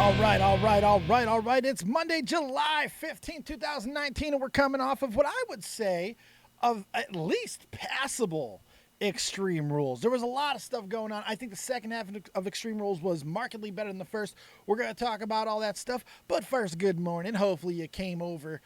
All right. It's Monday, July 15th, 2019, and we're coming off of what I would say of at least passable Extreme Rules. There was a lot of stuff going on. I think the second half of Extreme Rules was markedly better than the first. We're going to talk about all that stuff. But first, good morning. Hopefully you came over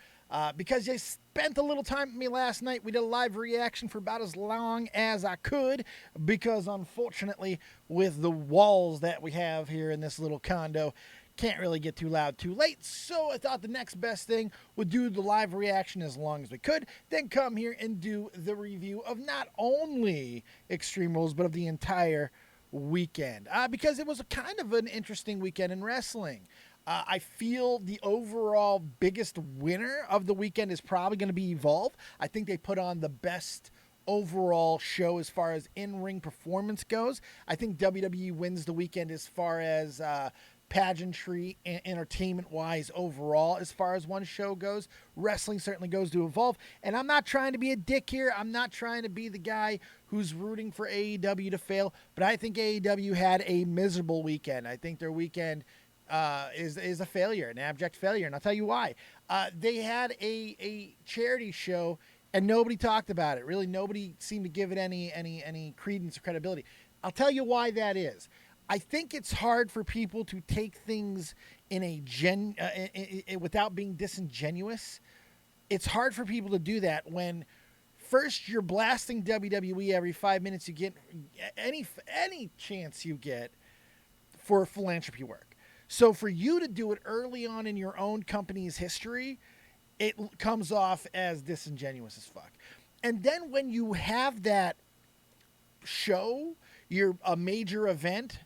because you spent a little time with me last night. We did a live reaction for about as long as I could because, unfortunately, with the walls that we have here in this little condo, can't really get too loud too late. So I thought the next best thing would do the live reaction as long as we could, then come here and do the review of not only Extreme Rules, but of the entire weekend. Because it was a kind of an interesting weekend in wrestling. I feel the overall biggest winner of the weekend is probably going to be Evolve. I think they put on the best overall show as far as in-ring performance goes. I think WWE wins the weekend as far as pageantry and entertainment-wise overall as far as one show goes. Wrestling certainly goes to Evolve. And I'm not trying to be a dick here. I'm not trying to be the guy who's rooting for AEW to fail. But I think AEW had a miserable weekend. I think their weekend is a failure, an abject failure. And I'll tell you why. They had a charity show and nobody talked about it. Really, nobody seemed to give it any credence or credibility. I'll tell you why that is. I think it's hard for people to take things in a without being disingenuous. It's hard for people to do that when first you're blasting WWE every 5 minutes you get, any chance you get for philanthropy work. So for you to do it early on in your own company's history, it comes off as disingenuous as fuck. And then when you have that show, you're a major event,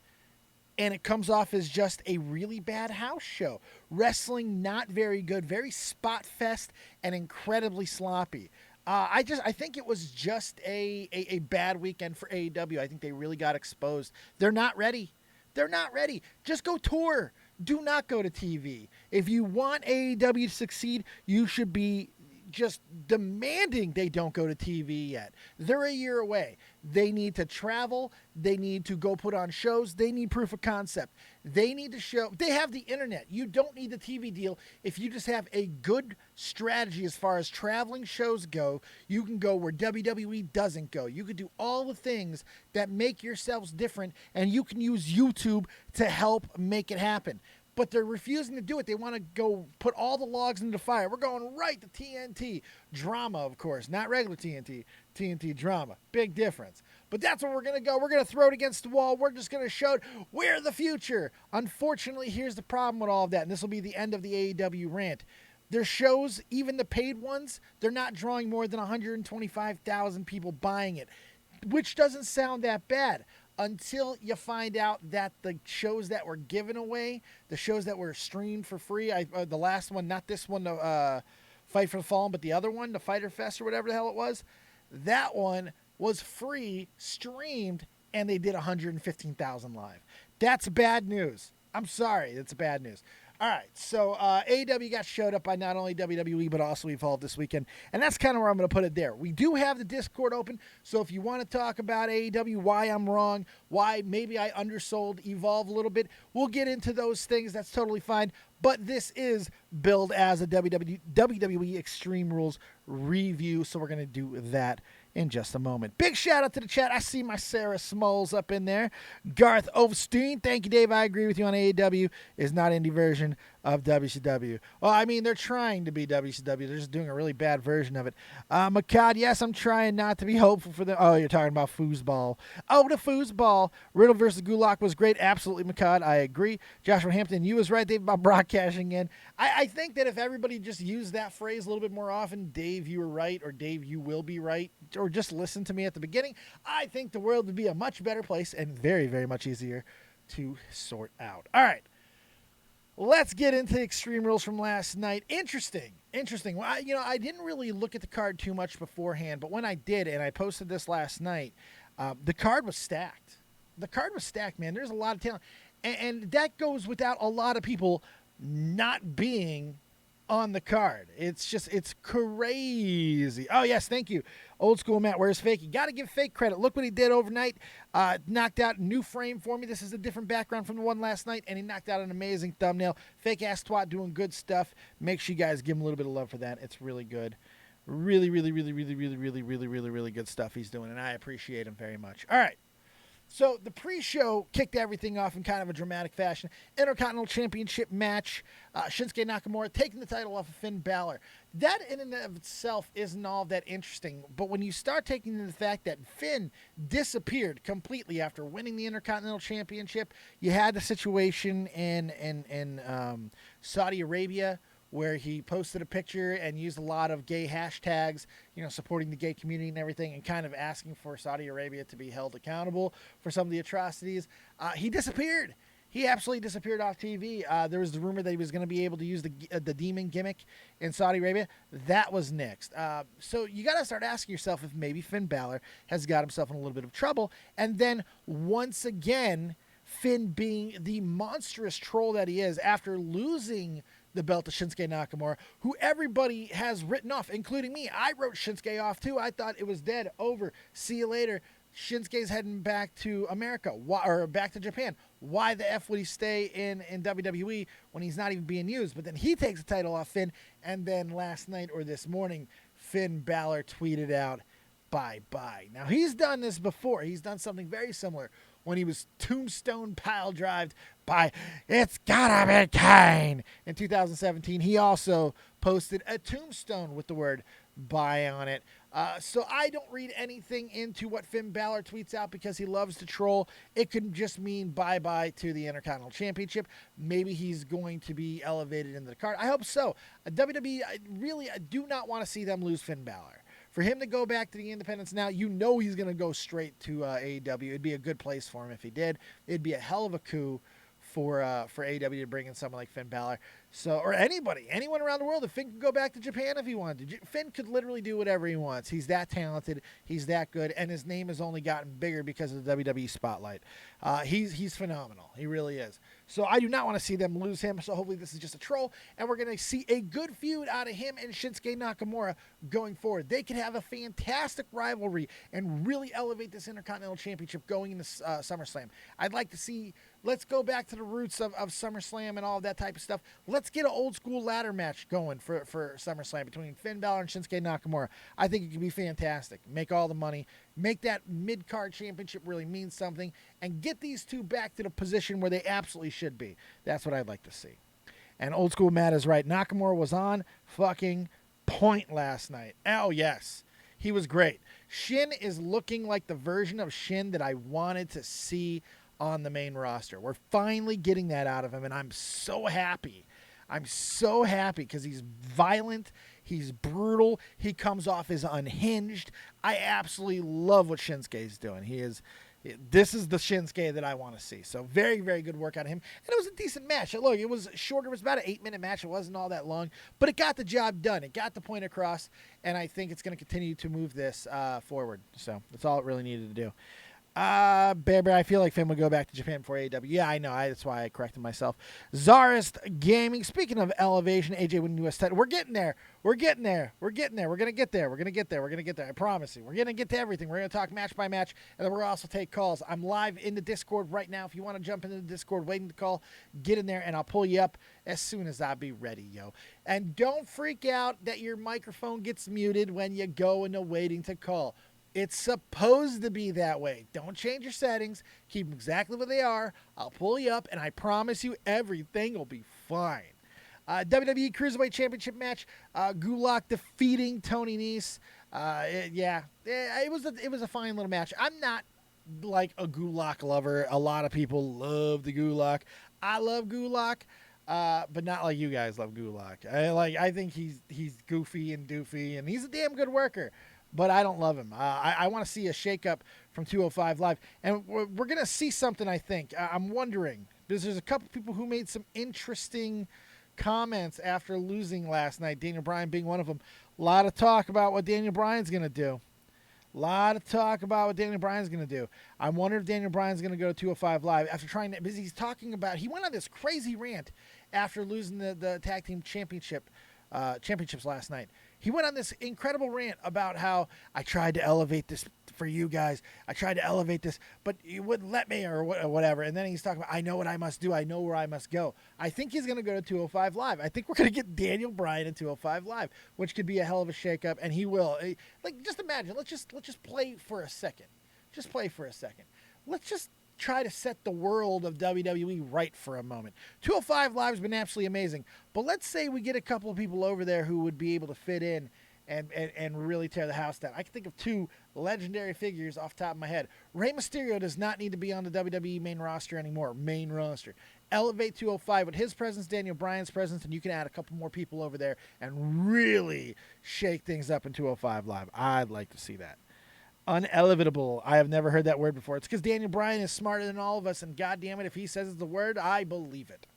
and it comes off as just a really bad house show. Wrestling not very good, very spot fest, and incredibly sloppy. I think it was just a bad weekend for AEW. I think they really got exposed. They're not ready. They're not ready. Just go tour. Do not go to TV. If you want AEW to succeed, you should be just demanding they don't go to TV yet. They're a year away. They need to travel. They need to go put on shows. They need proof of concept. They need to show. They have the internet. You don't need the TV deal. If you just have a good strategy as far as traveling shows go, you can go where WWE doesn't go. You can do all the things that make yourselves different, and you can use YouTube to help make it happen. But they're refusing to do it. They want to go put all the logs into the fire. We're going right to TNT. Drama, of course. Not regular TNT. TNT drama. Big difference. But that's where we're going to go. We're going to throw it against the wall. We're just going to show it. We're the future. Unfortunately, here's the problem with all of that. And this will be the end of the AEW rant. Their shows, even the paid ones, they're not drawing more than 125,000 people buying it, which doesn't sound that bad. Until you find out that the shows that were given away, the shows that were streamed for free, the last one, not this one, Fight for the Fallen, but the other one, the Fighter Fest or whatever the hell it was, that one was free, streamed, and they did 115,000 live. That's bad news. I'm sorry, that's bad news. All right, so AEW got showed up by not only WWE, but also Evolve this weekend, and that's kind of where I'm going to put it there. We do have the Discord open, so if you want to talk about AEW, why I'm wrong, why maybe I undersold Evolve a little bit, we'll get into those things. That's totally fine, but this is billed as a WWE Extreme Rules review, so we're going to do that in just a moment. Big shout out to the chat. I see my Sarah Smalls up in there. Garth Ovstein, thank you, Dave. I agree with you on AEW is not indie version of WCW. Well, I mean, they're trying to be WCW. They're just doing a really bad version of it. Makad, yes, I'm trying not to be hopeful for them. Oh, you're talking about foosball. Oh, the foosball. Riddle versus Gulak was great. Absolutely, Makad. I agree. Joshua Hampton, you was right, Dave, about broadcasting in. I think that if everybody just used that phrase a little bit more often, Dave, you were right, or Dave, you will be right, or just listen to me at the beginning, I think the world would be a much better place and very, very much easier to sort out. All right. Let's get into Extreme Rules from last night. Interesting. Well, I didn't really look at the card too much beforehand, but when I did, and I posted this last night, the card was stacked. The card was stacked, man. There's a lot of talent. And that goes without a lot of people not being on the card. It's crazy. Oh, yes, thank you. Old school Matt, where's Fake? You got to give Fake credit. Look what he did overnight. Knocked out a new frame for me. This is a different background from the one last night, and he knocked out an amazing thumbnail. Fake ass twat doing good stuff. Make sure you guys give him a little bit of love for that. It's really good. Really, really, really, really, really, really, really, really, really good stuff he's doing, and I appreciate him very much. All right. So the pre-show kicked everything off in kind of a dramatic fashion. Intercontinental Championship match. Shinsuke Nakamura taking the title off of Finn Balor. That in and of itself isn't all that interesting. But when you start taking into the fact that Finn disappeared completely after winning the Intercontinental Championship, you had the situation in Saudi Arabia where he posted a picture and used a lot of gay hashtags, supporting the gay community and everything, and kind of asking for Saudi Arabia to be held accountable for some of the atrocities. He disappeared. He absolutely disappeared off TV. There was the rumor that he was going to be able to use the demon gimmick in Saudi Arabia. That was nixed. So you got to start asking yourself if maybe Finn Balor has got himself in a little bit of trouble. And then once again, Finn being the monstrous troll that he is after losing the belt to Shinsuke Nakamura, who everybody has written off, including me. I wrote Shinsuke off too. I thought it was dead, over, see you later. Shinsuke's heading back to America, or back to Japan. Why the F would he stay in WWE when he's not even being used? But then he takes the title off Finn, and then last night or this morning, Finn Balor tweeted out, bye-bye. Now, he's done this before. He's done something very similar when he was tombstone pile drived by It's Gotta Be Kane in 2017. He also posted a tombstone with the word bye on it. So I don't read anything into what Finn Balor tweets out because he loves to troll. It could just mean bye-bye to the Intercontinental Championship. Maybe he's going to be elevated into the card. I hope so. WWE, I do not want to see them lose Finn Balor. For him to go back to the independents now, he's going to go straight to AEW. It'd be a good place for him if he did. It'd be a hell of a coup for AEW to bring in someone like Finn Balor. So, or anyone around the world. If Finn could go back to Japan if he wanted to. Finn could literally do whatever he wants. He's that talented. He's that good. And his name has only gotten bigger because of the WWE spotlight. He's phenomenal. He really is. So I do not want to see them lose him. So hopefully this is just a troll. And we're going to see a good feud out of him and Shinsuke Nakamura going forward. They could have a fantastic rivalry and really elevate this Intercontinental Championship going into SummerSlam. I'd like to see, let's go back to the roots of SummerSlam and all of that type of stuff. Let's get an old school ladder match going for SummerSlam between Finn Balor and Shinsuke Nakamura. I think it could be fantastic. Make all the money. Make that mid-card championship really mean something. And get these two back to the position where they absolutely should be. That's what I'd like to see. And old school Matt is right. Nakamura was on fucking point last night. Oh, yes. He was great. Shin is looking like the version of Shin that I wanted to see on the main roster. We're finally getting that out of him, and I'm so happy. I'm so happy because he's violent, he's brutal, he comes off as unhinged. I absolutely love what Shinsuke's doing. This is the Shinsuke that I want to see. So very, very good work out of him. And it was a decent match. Look, it was shorter. It was about an 8-minute match. It wasn't all that long, but it got the job done. It got the point across, and I think it's going to continue to move this forward. So that's all it really needed to do. Bear, I feel like Finn would go back to Japan before AEW. Yeah, I know. That's why I corrected myself. Czarist Gaming. Speaking of elevation, AJ winning US title. We're getting there. We're getting there. We're getting there. We're going to get there. We're going to get there. We're going to get there. I promise you. We're going to get to everything. We're going to talk match by match, and then we're going to also take calls. I'm live in the Discord right now. If you want to jump into the Discord waiting to call, get in there, and I'll pull you up as soon as I be ready, yo. And don't freak out that your microphone gets muted when you go into waiting to call. It's supposed to be that way. Don't change your settings. Keep them exactly what they are. I'll pull you up, and I promise you everything will be fine. WWE Cruiserweight Championship match. Gulak defeating Tony Nese. It was a fine little match. I'm not like a Gulak lover. A lot of people love the Gulak. I love Gulak. But not like you guys love Gulak. I think he's goofy and doofy, and he's a damn good worker. But I don't love him. I want to see a shakeup from 205 Live. And we're going to see something, I think. I'm wondering, because there's a couple people who made some interesting comments after losing last night, Daniel Bryan being one of them. A lot of talk about what Daniel Bryan's going to do. I wonder if Daniel Bryan's going to go to 205 Live after trying to, because he's talking about, he went on this crazy rant after losing the tag team championship championships last night. He went on this incredible rant about how I tried to elevate this for you guys. I tried to elevate this, but you wouldn't let me or whatever. And then he's talking about, I know what I must do. I know where I must go. I think he's going to go to 205 Live. I think we're going to get Daniel Bryan in 205 Live, which could be a hell of a shakeup. And he will. Like, just imagine. Let's just play for a second. Just play for a second. Let's just try to set the world of WWE right for a moment. 205 Live has been absolutely amazing, but let's say we get a couple of people over there who would be able to fit in and really tear the house down. I can think of two legendary figures off the top of my head. Rey Mysterio does not need to be on the WWE main roster anymore. Main roster. Elevate 205 with his presence, Daniel Bryan's presence, and you can add a couple more people over there and really shake things up in 205 Live. I'd like to see that. Unelevatable. I have never heard that word before. It's because Daniel Bryan is smarter than all of us, and goddamn it, if he says it's the word, I believe it.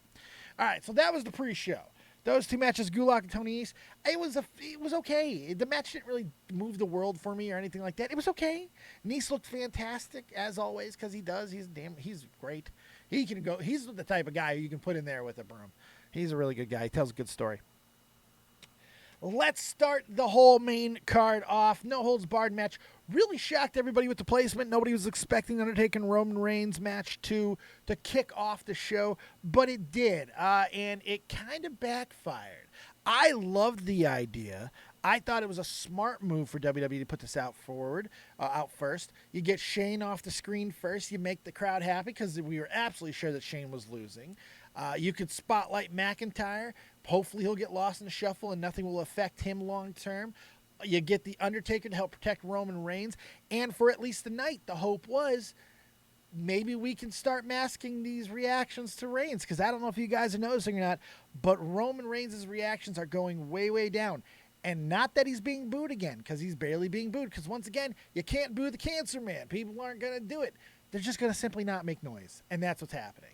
All right, so that was the pre-show. Those two matches, Gulak and Tony Nese, it was okay. The match didn't really move the world for me or anything like that. It was okay. Nese looked fantastic as always because he does. He's great. He can go. He's the type of guy you can put in there with a broom. He's a really good guy. He tells a good story. Let's start the whole main card off. No holds barred match. Really shocked everybody with the placement. Nobody was expecting Undertaker and Roman Reigns match to kick off the show, but it did, and it kind of backfired. I loved the idea. I thought it was a smart move for WWE to put this out first. You get Shane off the screen first. You make the crowd happy because we were absolutely sure that Shane was losing. You could spotlight McIntyre. Hopefully he'll get lost in the shuffle and nothing will affect him long term. You get the Undertaker to help protect Roman Reigns. And for at least the night, the hope was maybe we can start masking these reactions to Reigns. Because I don't know if you guys are noticing or not, but Roman Reigns' reactions are going way, way down. And not that he's being booed again, because he's barely being booed. Because once again, you can't boo the Cancer Man. People aren't going to do it. They're just going to simply not make noise. And that's what's happening.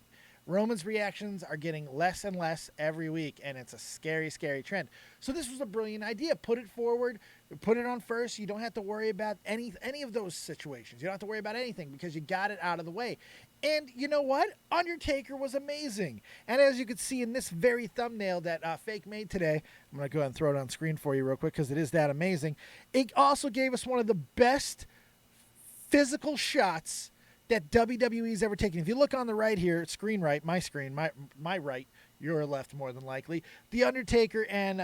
Roman's reactions are getting less and less every week, and it's a scary, scary trend. So this was a brilliant idea. Put it forward. Put it on first. You don't have to worry about any of those situations. You don't have to worry about anything because you got it out of the way. And you know what? Undertaker was amazing. And as you can see in this very thumbnail that Fake made today, I'm going to go ahead and throw it on screen for you real quick because it is that amazing. It also gave us one of the best physical shots that WWE's ever taken. If you look on the right here, screen right, my screen, my right, your left more than likely, The Undertaker and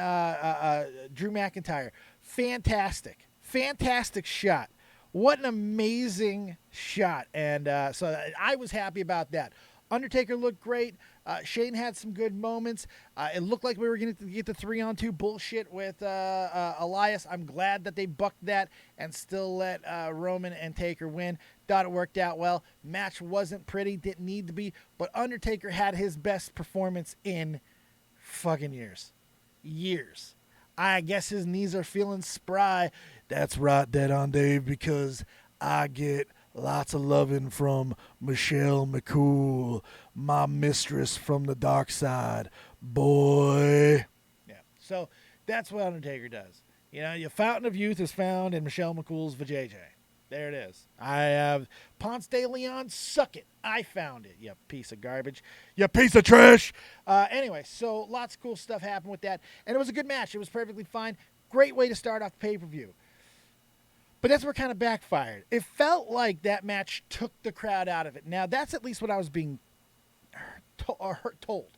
Drew McIntyre. Fantastic shot. What an amazing shot. And so I was happy about that. Undertaker looked great. Shane had some good moments. It looked like we were going to get the 3-on-2 bullshit with Elias. I'm glad that they bucked that and still let Roman and Taker win. Thought it worked out well. Match wasn't pretty, didn't need to be, but Undertaker had his best performance in fucking years. I guess his knees are feeling spry. That's right, DEADONDAVE, because I get lots of loving from Michelle McCool, my mistress from the dark side. Boy. Yeah, so that's what Undertaker does. You know, your fountain of youth is found in Michelle McCool's vajayjay. There it is. I have Ponce de Leon, suck it. I found it, you piece of garbage. You piece of trash. Anyway, so lots of cool stuff happened with that. And it was a good match. It was perfectly fine. Great way to start off the pay-per-view. But that's where it kind of backfired. It felt like that match took the crowd out of it. Now, that's at least what I was being told.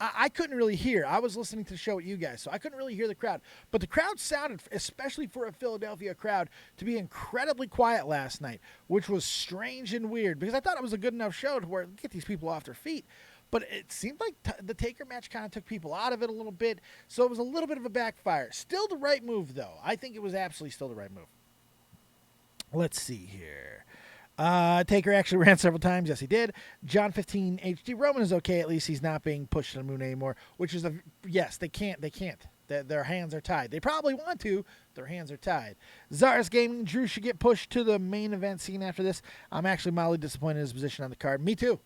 I couldn't really hear. I was listening to the show with you guys, so I couldn't really hear the crowd. But the crowd sounded, especially for a Philadelphia crowd, to be incredibly quiet last night, which was strange and weird because I thought it was a good enough show to where get these people off their feet. But it seemed like the Taker match kind of took people out of it a little bit, so it was a little bit of a backfire. Still the right move, though. I think it was absolutely still the right move. Let's see here. Taker actually ran several times. Yes, he did. John 15 HD. Roman is okay. At least he's not being pushed to the moon anymore, which is yes, they can't. Their hands are tied. They probably want to. Their hands are tied. Czar's Gaming. Drew should get pushed to the main event scene after this. I'm actually mildly disappointed in his position on the card. Me too.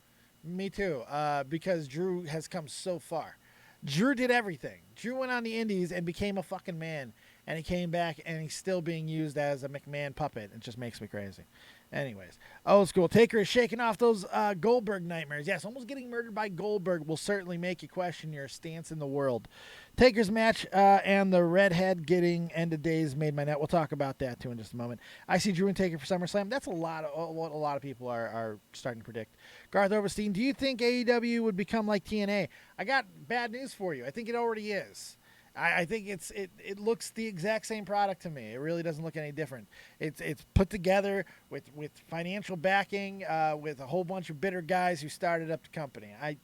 Because Drew has come so far. Drew did everything. Drew went on the indies and became a fucking man. And he came back and he's still being used as a McMahon puppet. It just makes me crazy. Anyways, old school. Taker is shaking off those Goldberg nightmares. Yes, almost getting murdered by Goldberg will certainly make you question your stance in the world. Taker's match and the redhead getting end of days made my net. We'll talk about that too in just a moment. I see Drew and Taker for SummerSlam. That's a lot of what a lot of people are starting to predict. Garth Overstein, do you think AEW would become like TNA? I got bad news for you. I think it already is. I think it looks the exact same product to me. It really doesn't look any different. It's put together with financial backing, with a whole bunch of bitter guys who started up the company. I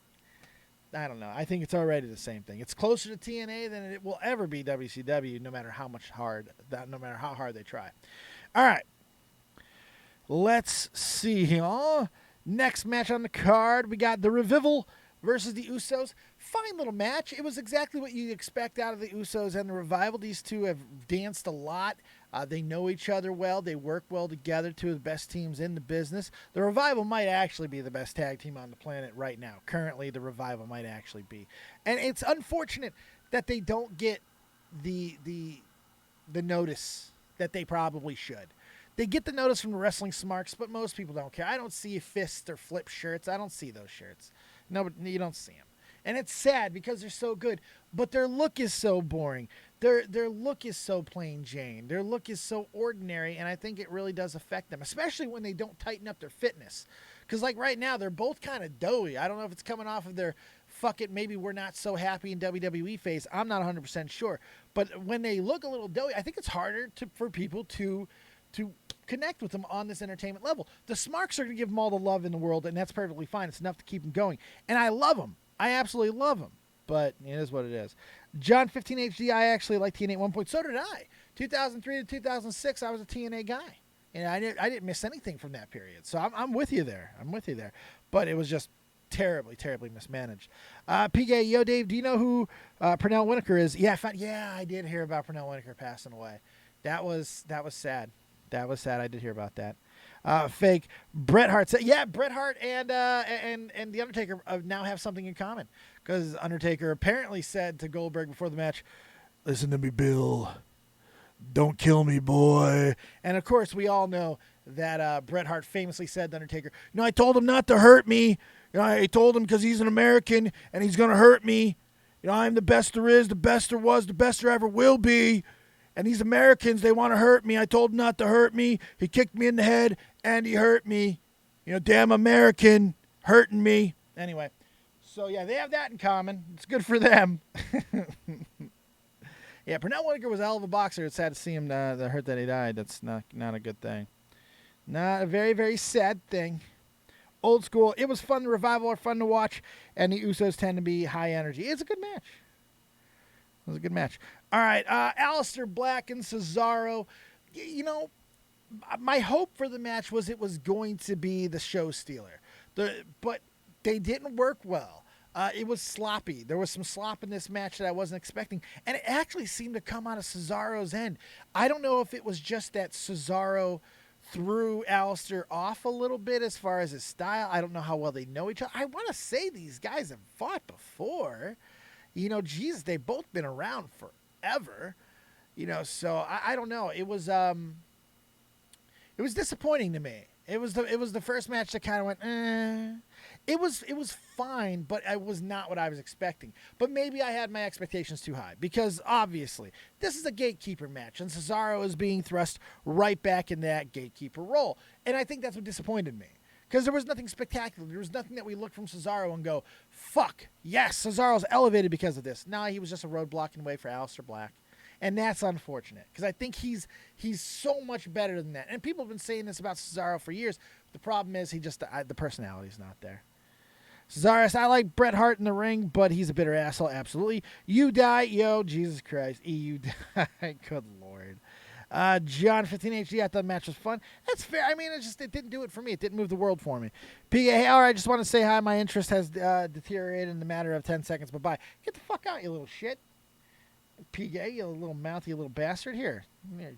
don't know. I think it's already the same thing. It's closer to TNA than it will ever be WCW, no matter how hard they try. All right, let's see here. Next match on the card, we got the Revival versus the Usos. Fine little match. It was exactly what you'd expect out of the Usos and the Revival. These two have danced a lot. They know each other well. They work well together. Two of the best teams in the business. The Revival might actually be the best tag team on the planet right now. Currently, the Revival might actually be. And it's unfortunate that they don't get the notice that they probably should. They get the notice from the Wrestling Smarks, but most people don't care. I don't see fist or flip shirts. I don't see those shirts. No, but you don't see them. And it's sad because they're so good, but their look is so boring. Their look is so plain Jane. Their look is so ordinary, and I think it really does affect them, especially when they don't tighten up their fitness. Because, like, right now, they're both kind of doughy. I don't know if it's coming off of their fuck it, maybe we're not so happy in WWE phase. I'm not 100% sure. But when they look a little doughy, I think it's harder for people to connect with them on this entertainment level. The Smarks are going to give them all the love in the world, and that's perfectly fine. It's enough to keep them going. And I love them. I absolutely love them. But it is what it is. John 15 HD, I actually like TNA at one point. So did I. 2003 to 2006, I was a TNA guy. And I didn't miss anything from that period. So I'm with you there. But it was just terribly, terribly mismanaged. PK, yo, Dave, do you know who Pernell Whitaker is? Yeah, I did hear about Pernell Whitaker passing away. That was sad. That was sad. I did hear about that. Fake. Bret Hart said, yeah, Bret Hart and The Undertaker now have something in common. Because Undertaker apparently said to Goldberg before the match, listen to me, Bill. Don't kill me, boy. And, of course, we all know that Bret Hart famously said to Undertaker, I told him not to hurt me. I told him because he's an American and he's going to hurt me. I'm the best there is, the best there was, the best there ever will be. And these Americans, they want to hurt me. I told him not to hurt me. He kicked me in the head, and he hurt me. Damn American, hurting me. Anyway, so, yeah, they have that in common. It's good for them. Yeah, Pernell Whitaker was a hell of a boxer. It's sad to see him hurt that he died. That's not a good thing. Not a very, very sad thing. Old school. It was fun. The Revival are fun to watch, and the Usos tend to be high energy. It's a good match. It was a good match. All right, Aleister Black and Cesaro. My hope for the match was it was going to be the show stealer. But they didn't work well. It was sloppy. There was some slop in this match that I wasn't expecting. And it actually seemed to come out of Cesaro's end. I don't know if it was just that Cesaro threw Aleister off a little bit as far as his style. I don't know how well they know each other. I want to say these guys have fought before. Jesus, they've both been around forever. So I don't know. It was disappointing to me. It was the first match that kind of went, eh. It was fine, but it was not what I was expecting. But maybe I had my expectations too high because obviously this is a gatekeeper match and Cesaro is being thrust right back in that gatekeeper role. And I think that's what disappointed me. Because there was nothing spectacular. There was nothing that we look from Cesaro and go, fuck, yes, Cesaro's elevated because of this. No, he was just a roadblock in the way for Aleister Black. And that's unfortunate. Because I think he's so much better than that. And people have been saying this about Cesaro for years. The problem is the personality's not there. Cesaro, I like Bret Hart in the ring, but he's a bitter asshole, absolutely. You die, yo, Jesus Christ. You die. Good Lord. John 15 HD, I thought the match was fun. That's fair. I mean, it didn't do it for me. It didn't move the world for me. PA, hey, all right, I just want to say hi. My interest has deteriorated in the matter of 10 seconds. Bye-bye. Get the fuck out, you little shit. PA, you little mouthy little bastard. Here,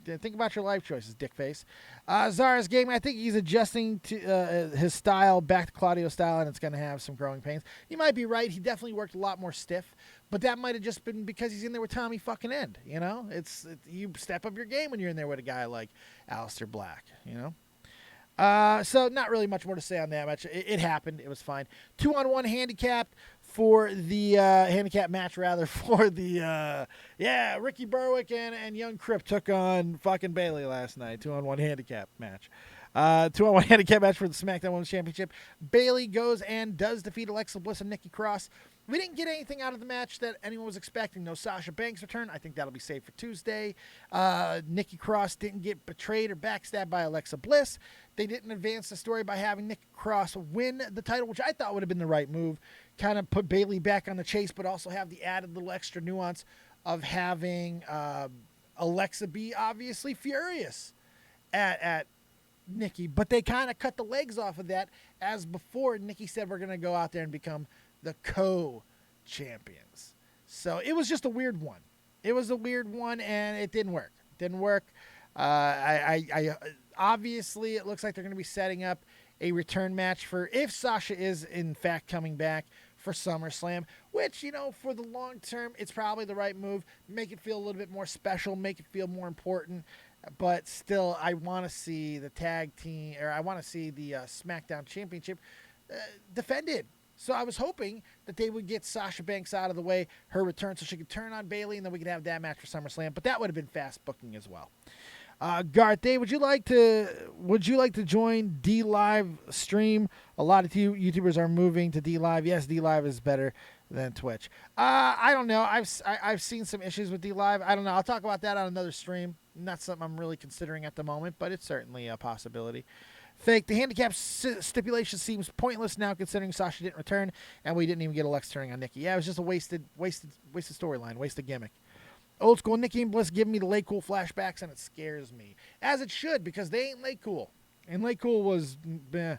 think about your life choices, dickface. Zara's game, I think he's adjusting to his style back to Claudio's style, and it's going to have some growing pains. You might be right. He definitely worked a lot more stiff, but that might have just been because he's in there with Tommy fucking End. You step up your game when you're in there with a guy like Aleister Black. So not really much more to say on that match. It happened. It was fine. 2-on-1 handicapped for the handicap match, rather, for the Ricky Berwick and Young Crip took on fucking Bailey last night. 2-on-1 handicap match. 2-on-1 handicap match for the SmackDown Women's Championship. Bailey goes and does defeat Alexa Bliss and Nikki Cross. We didn't get anything out of the match that anyone was expecting. No Sasha Banks return. I think that'll be safe for Tuesday. Nikki Cross didn't get betrayed or backstabbed by Alexa Bliss. They didn't advance the story by having Nikki Cross win the title, which I thought would have been the right move. Kind of put Bailey back on the chase, but also have the added little extra nuance of having Alexa be obviously furious at Nikki. But they kind of cut the legs off of that, as before Nikki said we're going to go out there and become the co-champions. So it was just a weird one. It was a weird one, and it didn't work. I obviously, it looks like they're going to be setting up a return match for if Sasha is in fact coming back for SummerSlam, which, for the long term, it's probably the right move. Make it feel a little bit more special, make it feel more important. But still, I want to see the tag team, or I want to see the SmackDown Championship defended. So I was hoping that they would get Sasha Banks out of the way, her return, so she could turn on Bailey, and then we could have that match for SummerSlam. But that would have been fast booking as well. Garth, Dave, would you like to join D Live stream? A lot of YouTubers are moving to D Live. Yes, D Live is better than Twitch. I don't know. I've seen some issues with D Live. I don't know. I'll talk about that on another stream. Not something I'm really considering at the moment, but it's certainly a possibility. Fake. The handicap stipulation seems pointless now, considering Sasha didn't return, and we didn't even get Alexa turning on Nikki. Yeah, it was just a wasted storyline, wasted gimmick. Old school Nikki and Bliss giving me the Late Cool flashbacks, and it scares me. As it should, because they ain't Late Cool. And Late Cool was meh.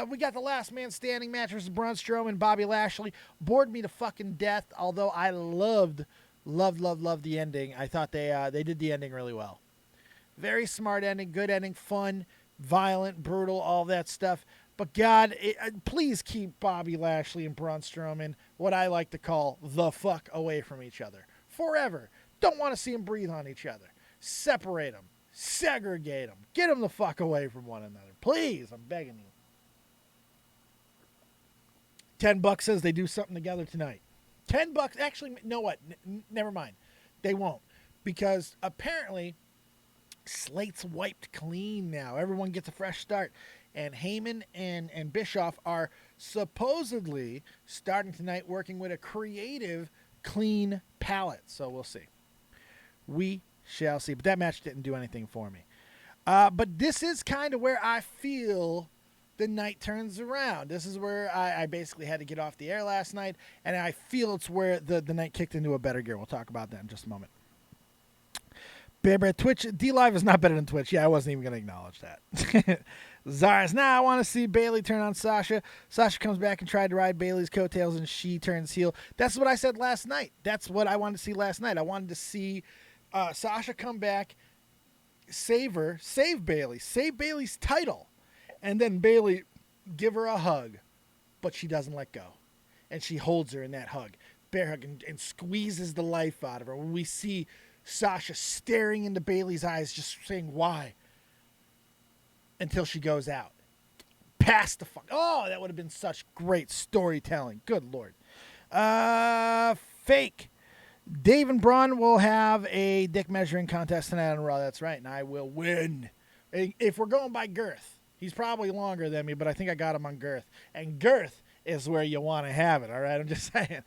We got the last man standing match versus Braun Strowman and Bobby Lashley. Bored me to fucking death, although I loved the ending. I thought they did the ending really well. Very smart ending, good ending, fun, violent, brutal, all that stuff. But God, please keep Bobby Lashley and Braun Strowman, what I like to call, the fuck away from each other. Forever. Don't want to see them breathe on each other. Separate them. Segregate them. Get them the fuck away from one another. Please, I'm begging you. $10 says they do something together tonight. $10. Actually, you know what? Never mind. They won't. Because apparently, slate's wiped clean now. Everyone gets a fresh start. And Heyman and Bischoff are supposedly starting tonight working with a creative, clean palette. So we'll see. We shall see. But that match didn't do anything for me. But this is kind of where I feel the night turns around. This is where I basically had to get off the air last night. And I feel it's where the night kicked into a better gear. We'll talk about that in just a moment. Twitch, D-Live is not better than Twitch. Yeah, I wasn't even going to acknowledge that. Zara's, I want to see Bailey turn on Sasha. Sasha comes back and tried to ride Bailey's coattails, and she turns heel. That's what I said last night. That's what I wanted to see last night. I wanted to see Sasha come back, save Bailey, save Bailey's title, and then Bailey give her a hug, but she doesn't let go. And she holds her in that hug, bear hug, and squeezes the life out of her. When we see Sasha staring into Bailey's eyes, just saying why, until she goes out. Past the fuck. Oh, that would have been such great storytelling. Good Lord. Fake. Dave and Braun will have a dick measuring contest tonight on Raw. That's right, and I will win. If we're going by girth, he's probably longer than me, but I think I got him on girth. And girth is where you want to have it, all right? I'm just saying.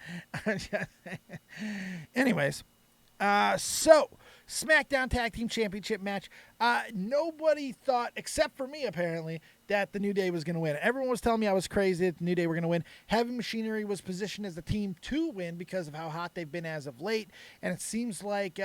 Anyways. So, SmackDown Tag Team Championship match. Nobody thought, except for me apparently, that the New Day was going to win. Everyone was telling me I was crazy that the New Day were going to win. Heavy Machinery was positioned as the team to win because of how hot they've been as of late. And it seems like,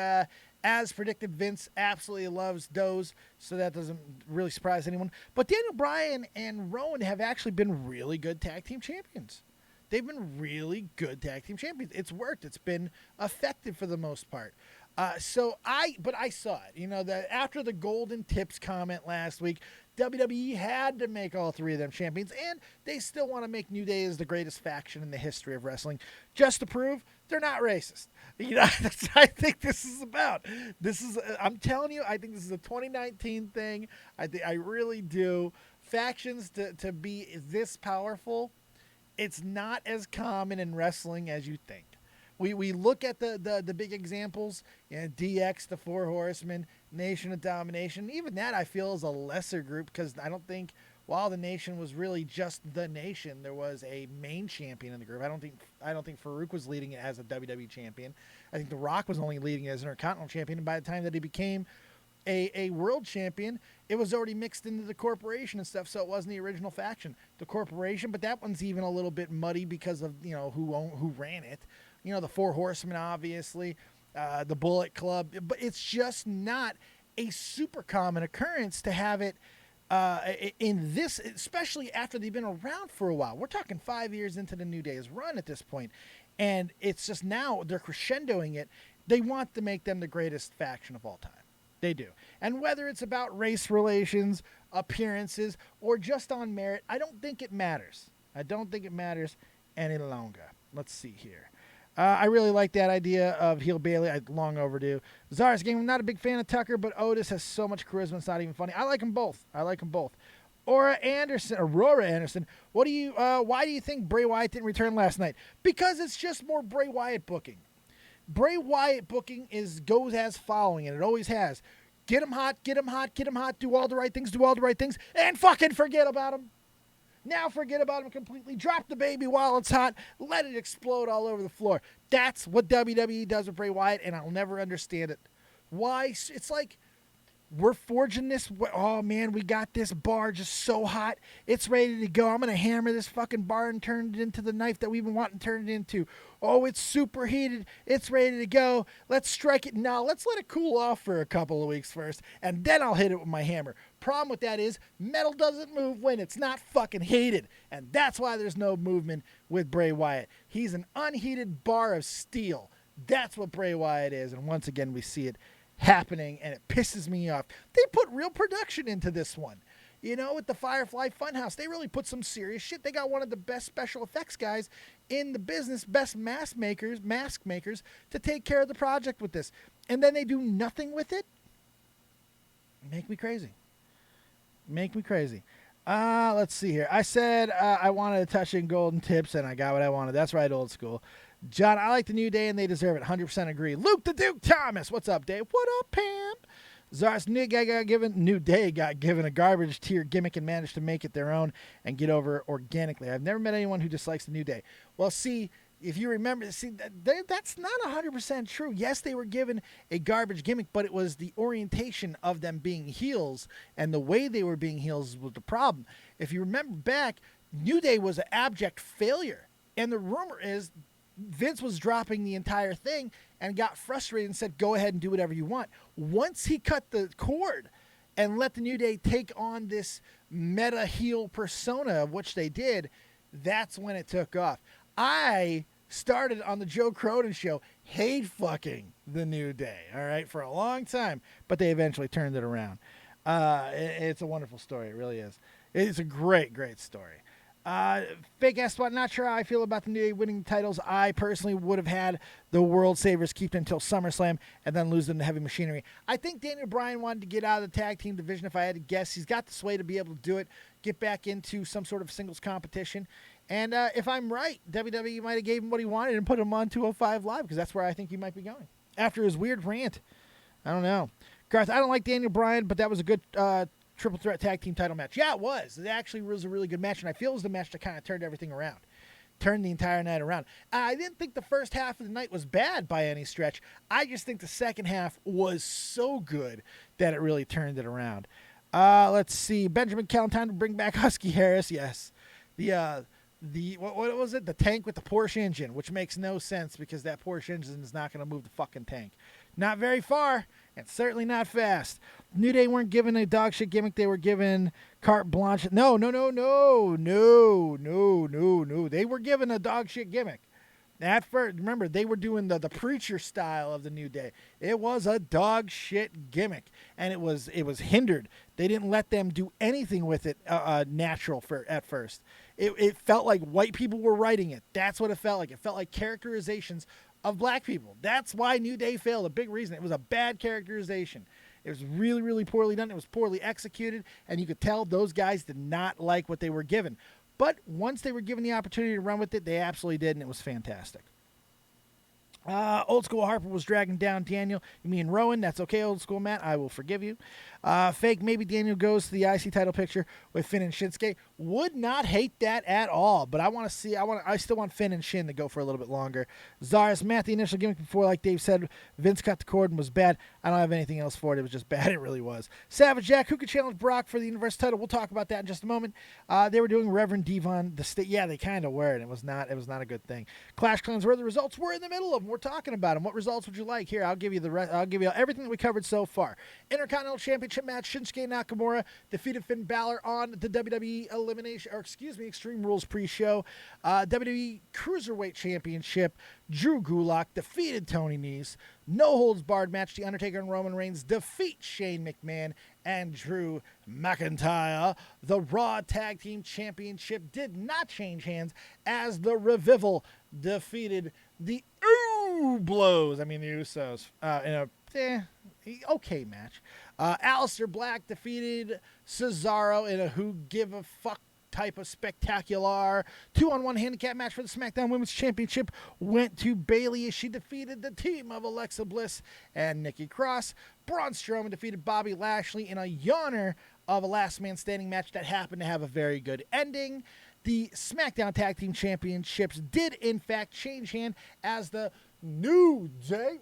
as predicted, Vince absolutely loves Doze, so that doesn't really surprise anyone. But Daniel Bryan and Rowan have actually been really good tag team champions. They've been really good tag team champions. It's worked. It's been effective for the most part. But I saw it. That after the Golden Tips comment last week, WWE had to make all three of them champions, and they still want to make New Day as the greatest faction in the history of wrestling, just to prove they're not racist. That's what I think this is about. I'm telling you, I think this is a 2019 thing. I really do. Factions to be this powerful, it's not as common in wrestling as you think. We look at the big examples, DX, the Four Horsemen, Nation of Domination. Even that I feel is a lesser group, because I don't think, while the Nation was really just the Nation, there was a main champion in the group. I don't think Farouk was leading it as a WWE champion. I think The Rock was only leading it as an Intercontinental champion, and by the time that he became a world champion, it was already mixed into the corporation and stuff, so it wasn't the original faction. The corporation, but that one's even a little bit muddy because of who ran it. The Four Horsemen, obviously, the Bullet Club, but it's just not a super common occurrence to have it in this, especially after they've been around for a while. We're talking 5 years into the New Day's run at this point, and it's just now they're crescendoing it. They want to make them the greatest faction of all time. They do. And whether it's about race relations, appearances, or just on merit, I don't think it matters. I don't think it matters any longer. Let's see here. I really like that idea of heel Bailey. Long overdue. Zara's game. I'm not a big fan of Tucker, but Otis has so much charisma. It's not even funny. I like them both. Aurora Anderson. Why do you think Bray Wyatt didn't return last night? Because it's just more Bray Wyatt booking. Bray Wyatt booking goes as following, and it always has. Get him hot, get him hot, get him hot, do all the right things, and fucking forget about him. Now forget about him completely. Drop the baby while it's hot. Let it explode all over the floor. That's what WWE does with Bray Wyatt, and I'll never understand it. Why? It's like, we're forging this. Oh, man, we got this bar just so hot. It's ready to go. I'm going to hammer this fucking bar and turn it into the knife that we've been wanting to turn it into. Oh, it's super heated. It's ready to go. Let's strike it now. Let's let it cool off for a couple of weeks first, and then I'll hit it with my hammer. Problem with that is metal doesn't move when it's not fucking heated, and that's why there's no movement with Bray Wyatt. He's an unheated bar of steel. That's what Bray Wyatt is, and once again, we see it happening, and it pisses me off. They put real production into this one. With the Firefly Funhouse, they really put some serious shit. They got one of the best special effects guys in the business, best mask makers, to take care of the project with this. And then they do nothing with it? Make me crazy. Let's see here. I said I wanted to touch in Golden Tips, and I got what I wanted. That's right, old school. John, I like the New Day, and they deserve it. 100% agree. Luke the Duke Thomas. What's up, Dave? What up, Pam? Zara's New Day got given a garbage tier gimmick and managed to make it their own and get over organically. I've never met anyone who dislikes the New Day. Well, see, if you remember, that's not 100% true. Yes, they were given a garbage gimmick, but it was the orientation of them being heels and the way they were being heels was the problem. If you remember back, New Day was an abject failure. And the rumor is Vince was dropping the entire thing and got frustrated and said, go ahead and do whatever you want. Once he cut the cord and let the New Day take on this meta heel persona, of which they did, that's when it took off. I started on the Joe Cronin show hate fucking the New Day, all right, for a long time, but they eventually turned it around. It's a wonderful story. It really is. It's a great, great story. Fake ass spot. Not sure how I feel about the New Day winning titles. I personally would have had the World Savers keep them until SummerSlam and then lose them to Heavy Machinery. I think Daniel Bryan wanted to get out of the tag team division. If I had to guess, he's got the sway to be able to do it. Get back into some sort of singles competition. And if I'm right, WWE might have gave him what he wanted and put him on 205 Live, because that's where I think he might be going after his weird rant. I don't know. Garth, I don't like Daniel Bryan, but that was a good triple threat tag team title match. Yeah, it was. It actually was a really good match, and I feel it was the match that kind of turned everything around. Turned the entire night around. I didn't think the first half of the night was bad by any stretch. I just think the second half was so good that it really turned it around. Let's see. Benjamin Callen, time to bring back Husky Harris. Yes. What was it? The tank with the Porsche engine, which makes no sense because that Porsche engine is not going to move the fucking tank. Not very far, and certainly not fast. New Day weren't given a dog shit gimmick. They were given carte blanche. No. They were given a dog shit gimmick. At first, remember, they were doing the preacher style of the New Day. It was a dog shit gimmick, and it was hindered. They didn't let them do anything with it natural at first. It felt like white people were writing it. That's what it felt like. It felt like characterizations of black people. That's why New Day failed. A big reason. It was a bad characterization. It was really, really poorly done. It was poorly executed, and you could tell those guys did not like what they were given. But once they were given the opportunity to run with it, they absolutely did, and it was fantastic. Old School Harper was dragging down Daniel. You mean Rowan? That's okay, Old School Matt. I will forgive you. Fake, maybe Daniel goes to the IC title picture with Finn and Shinsuke. Would not hate that at all, but I still want Finn and Shin to go for a little bit longer. Zara's Matt, the initial gimmick before, like Dave said, Vince cut the cord and was bad. I don't have anything else for it. It was just bad. It really was. Savage Jack, who could challenge Brock for the Universal title? We'll talk about that in just a moment. They were doing Reverend Devon. Yeah, they kind of were, and it was not a good thing. Clash Clans, where the results were in the middle of them. We're talking about them. What results would you like? Here, I'll give you the rest. I'll give you everything that we covered so far. Intercontinental Championship match: Shinsuke Nakamura defeated Finn Balor on the WWE Extreme Rules pre-show. WWE Cruiserweight Championship: Drew Gulak defeated Tony Nese. No holds barred match: The Undertaker and Roman Reigns defeat Shane McMahon and Drew McIntyre. The Raw Tag Team Championship did not change hands as the Revival defeated the Usos. The Usos in a okay match. Aleister Black defeated Cesaro in a who give a fuck type of spectacular 2-on-1 handicap match for the SmackDown Women's Championship went to Bayley as she defeated the team of Alexa Bliss and Nikki Cross. Braun Strowman defeated Bobby Lashley in a yawner of a last man standing match that happened to have a very good ending. The SmackDown Tag Team Championships did in fact change hand as the New Day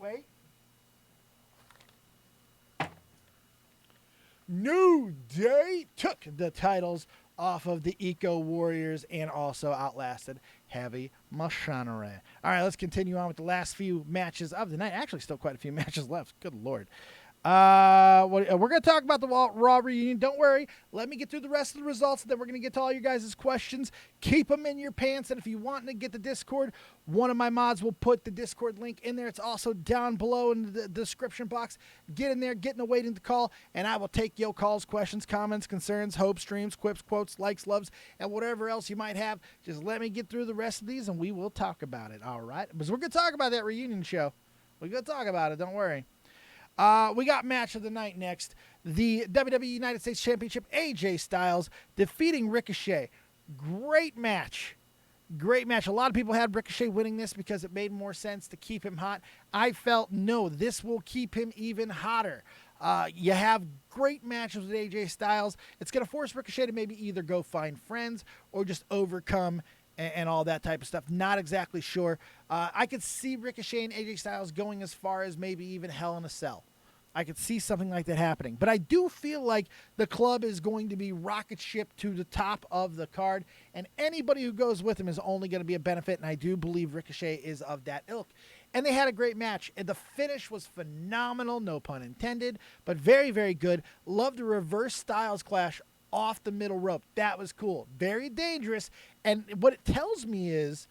took the titles off of the Eco Warriors and also outlasted Heavy Machinery. All right, let's continue on with the last few matches of the night. Actually, still quite a few matches left. Good Lord. We're going to talk about the Raw reunion. Don't worry. Let me get through the rest of the results, and then we're going to get to all your guys' questions. Keep them in your pants, and if you want to get the Discord, one of my mods will put the Discord link in there. It's also down below in the description box. Get in there, get in a waiting to call, and I will take your calls, questions, comments, concerns, hopes, dreams, quips, quotes, likes, loves, and whatever else you might have. Just let me get through the rest of these, and we will talk about it, all right? Because we're going to talk about that reunion show. We're going to talk about it. Don't worry. We got match of the night next. The WWE United States Championship, AJ Styles defeating Ricochet. Great match. Great match. A lot of people had Ricochet winning this because it made more sense to keep him hot. I felt, no, this will keep him even hotter. You have great matches with AJ Styles. It's going to force Ricochet to maybe either go find friends or just overcome and all that type of stuff. Not exactly sure. I could see Ricochet and AJ Styles going as far as maybe even Hell in a Cell. I could see something like that happening. But I do feel like the club is going to be rocket shipped to the top of the card, and anybody who goes with him is only going to be a benefit, and I do believe Ricochet is of that ilk. And they had a great match. And the finish was phenomenal, no pun intended, but very, very good. Loved the reverse Styles clash off the middle rope. That was cool. Very dangerous. And what it tells me is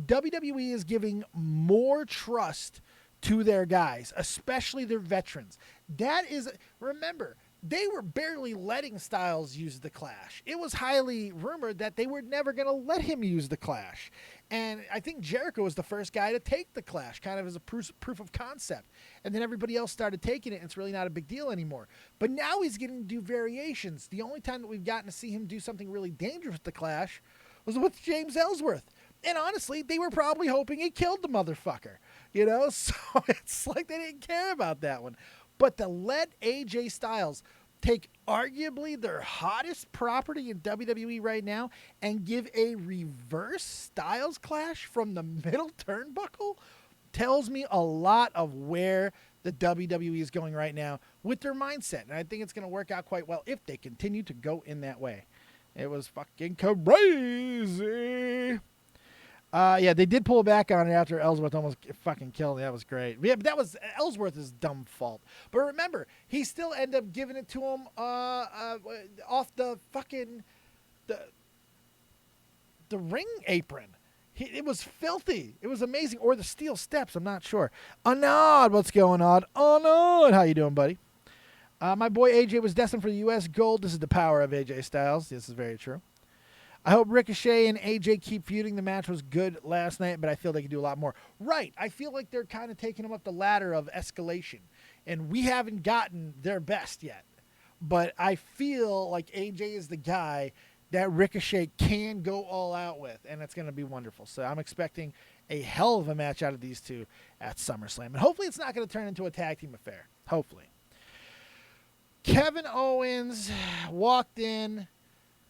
WWE is giving more trust to their guys, especially their veterans. That is, remember, they were barely letting Styles use the Clash. It was highly rumored that they were never going to let him use the Clash. And I think Jericho was the first guy to take the Clash, kind of as a proof of concept. And then everybody else started taking it, and it's really not a big deal anymore. But now he's getting to do variations. The only time that we've gotten to see him do something really dangerous with the Clash was with James Ellsworth. And honestly, they were probably hoping he killed the motherfucker, so it's like they didn't care about that one. But to let AJ Styles take arguably their hottest property in WWE right now and give a reverse Styles clash from the middle turnbuckle tells me a lot of where the WWE is going right now with their mindset. And I think it's going to work out quite well if they continue to go in that way. It was fucking crazy. Yeah, they did pull back on it after Ellsworth almost fucking killed him. That was great. Yeah, but that was Ellsworth's dumb fault. But remember, he still ended up giving it to him off the fucking the ring apron. It was filthy. It was amazing. Or the steel steps. I'm not sure. Anand, what's going on? Anand, how you doing, buddy? My boy AJ was destined for the U.S. gold. This is the power of AJ Styles. This is very true. I hope Ricochet and AJ keep feuding. The match was good last night, but I feel they could do a lot more. Right. I feel like they're kind of taking them up the ladder of escalation, and we haven't gotten their best yet. But I feel like AJ is the guy that Ricochet can go all out with, and it's going to be wonderful. So I'm expecting a hell of a match out of these two at SummerSlam. And hopefully it's not going to turn into a tag team affair. Hopefully. Kevin Owens walked in,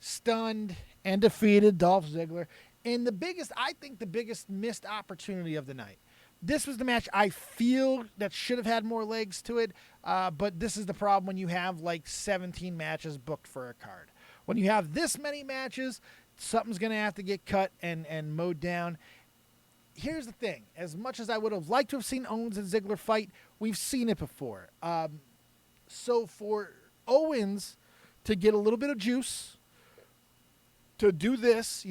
stunned, and defeated Dolph Ziggler in I think the biggest missed opportunity of the night. This was the match I feel that should have had more legs to it, but this is the problem when you have like 17 matches booked for a card. When you have this many matches, something's going to have to get cut and mowed down. Here's the thing. As much as I would have liked to have seen Owens and Ziggler fight, we've seen it before. So for Owens to get a little bit of juice, to do this,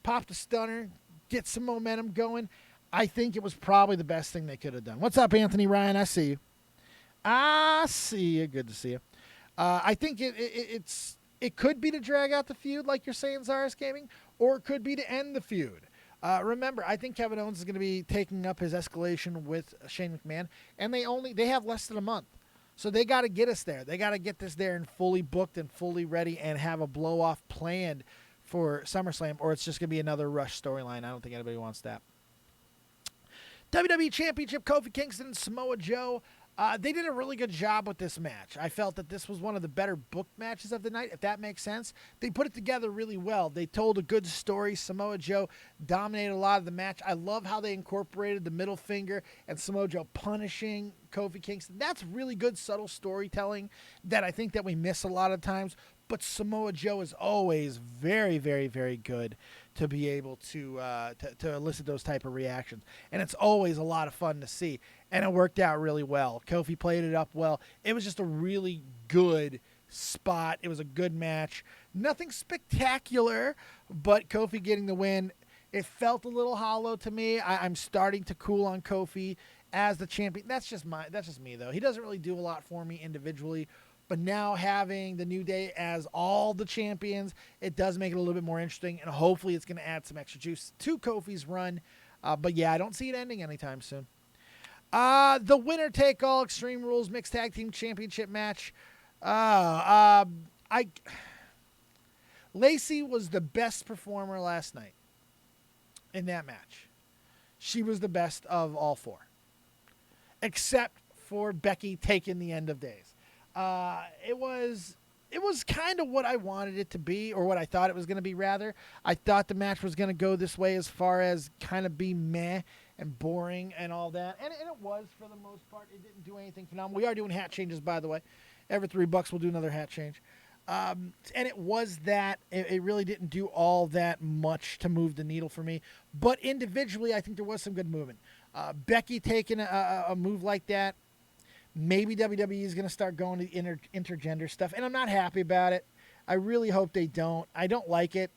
pop the stunner, get some momentum going, I think it was probably the best thing they could have done. What's up, Anthony Ryan? I see you. Good to see you. I think it could be to drag out the feud, like you're saying, Zaris Gaming, or it could be to end the feud. Remember, I think Kevin Owens is going to be taking up his escalation with Shane McMahon, and they have less than a month. So they got to get us there. They got to get this there and fully booked and fully ready and have a blow-off planned for SummerSlam, or it's just going to be another Rush storyline. I don't think anybody wants that. WWE Championship, Kofi Kingston and Samoa Joe. They did a really good job with this match. I felt that this was one of the better booked matches of the night, if that makes sense. They put it together really well. They told a good story. Samoa Joe dominated a lot of the match. I love how they incorporated the middle finger and Samoa Joe punishing Kofi Kingston. That's really good, subtle storytelling that I think that we miss a lot of times. But Samoa Joe is always very, very, very good to be able to elicit those type of reactions. And it's always a lot of fun to see. And it worked out really well. Kofi played it up well. It was just a really good spot. It was a good match. Nothing spectacular, but Kofi getting the win, it felt a little hollow to me. I'm starting to cool on Kofi as the champion. That's just me, though. He doesn't really do a lot for me individually. But now having the New Day as all the champions, it does make it a little bit more interesting, and hopefully it's going to add some extra juice to Kofi's run. But yeah, I don't see it ending anytime soon. The winner-take-all Extreme Rules Mixed Tag Team Championship match. Lacey was the best performer last night in that match. She was the best of all four, except for Becky taking the end of days. It was kind of what I wanted it to be, or what I thought it was going to be, rather. I thought the match was going to go this way as far as kind of be meh and boring and all that. And it was, for the most part. It didn't do anything phenomenal. We are doing hat changes, by the way. Every $3 we'll do another hat change. And it was that. It really didn't do all that much to move the needle for me. But individually, I think there was some good movement. Becky taking a move like that. Maybe WWE is going to start going to the intergender stuff, and I'm not happy about it. I really hope they don't. I don't like it,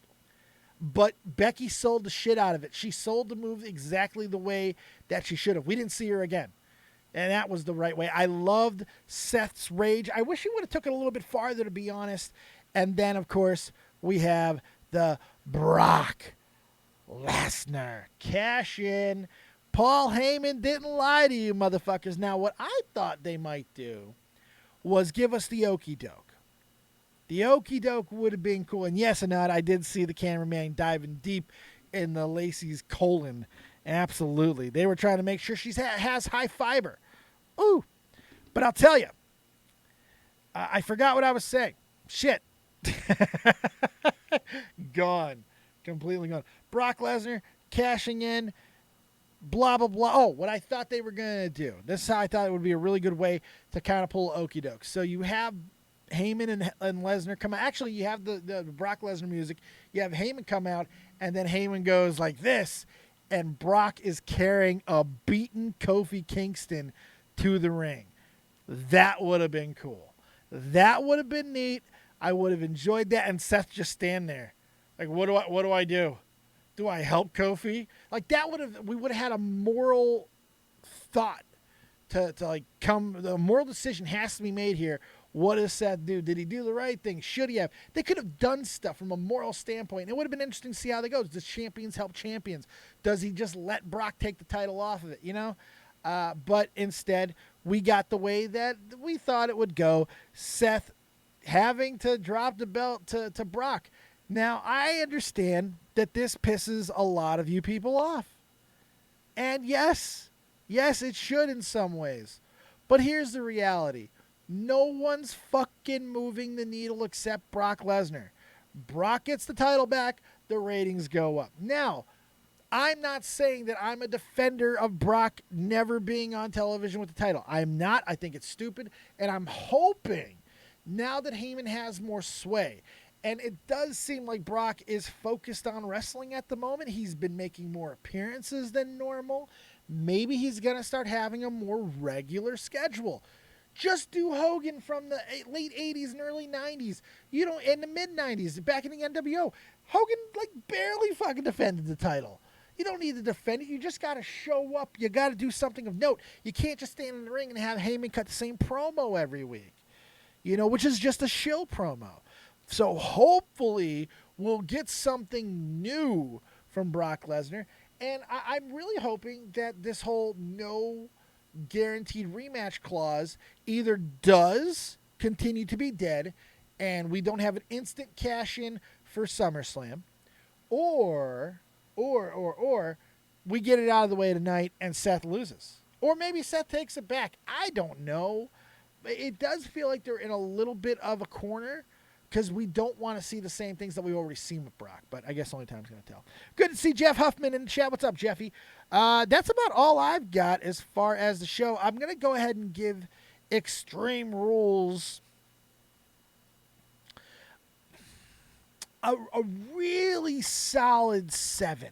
but Becky sold the shit out of it. She sold the move exactly the way that she should have. We didn't see her again, and that was the right way. I loved Seth's rage. I wish he would have took it a little bit farther, to be honest. And then, of course, we have the Brock Lesnar cash in. Paul Heyman didn't lie to you, motherfuckers. Now, what I thought they might do was give us the okie doke. The okie doke would have been cool. And yes, Anad, I did see the cameraman diving deep in the Lacey's colon. Absolutely. They were trying to make sure she has high fiber. Ooh. But I'll tell you, I forgot what I was saying. Shit. Gone. Completely gone. Brock Lesnar cashing in. Blah, blah, blah. Oh, what I thought they were going to do. This is how I thought it would be a really good way to kind of pull okie doke. So you have Heyman and Lesnar come out. Actually, you have the Brock Lesnar music. You have Heyman come out, and then Heyman goes like this, and Brock is carrying a beaten Kofi Kingston to the ring. That would have been cool. That would have been neat. I would have enjoyed that. And Seth just stand there. Like, what do I do? Do I help Kofi? Like that we would have had a moral thought to like come. The moral decision has to be made here. What does Seth do? Did he do the right thing? Should he have? They could have done stuff from a moral standpoint. It would have been interesting to see how that goes. Does champions help champions? Does he just let Brock take the title off of it? You know. But instead, we got the way that we thought it would go. Seth having to drop the belt to Brock. Now, I understand that this pisses a lot of you people off. And yes, it should in some ways. But here's the reality. No one's fucking moving the needle except Brock Lesnar. Brock gets the title back, the ratings go up. Now, I'm not saying that I'm a defender of Brock never being on television with the title. I'm not. I think it's stupid. And I'm hoping now that Heyman has more sway, and it does seem like Brock is focused on wrestling at the moment. He's been making more appearances than normal. Maybe he's going to start having a more regular schedule. Just do Hogan from the late 80s and early 90s. You know, in the mid 90s, back in the NWO. Hogan, like, barely fucking defended the title. You don't need to defend it. You just got to show up. You got to do something of note. You can't just stand in the ring and have Heyman cut the same promo every week, you know, which is just a shill promo. So hopefully we'll get something new from Brock Lesnar. And I'm really hoping that this whole no guaranteed rematch clause either does continue to be dead and we don't have an instant cash in for SummerSlam, or we get it out of the way tonight and Seth loses. Or maybe Seth takes it back. I don't know. It does feel like they're in a little bit of a corner because we don't want to see the same things that we've already seen with Brock. But I guess only time's going to tell. Good to see Jeff Huffman in the chat. What's up, Jeffy? That's about all I've got as far as the show. I'm going to go ahead and give Extreme Rules a really solid 7.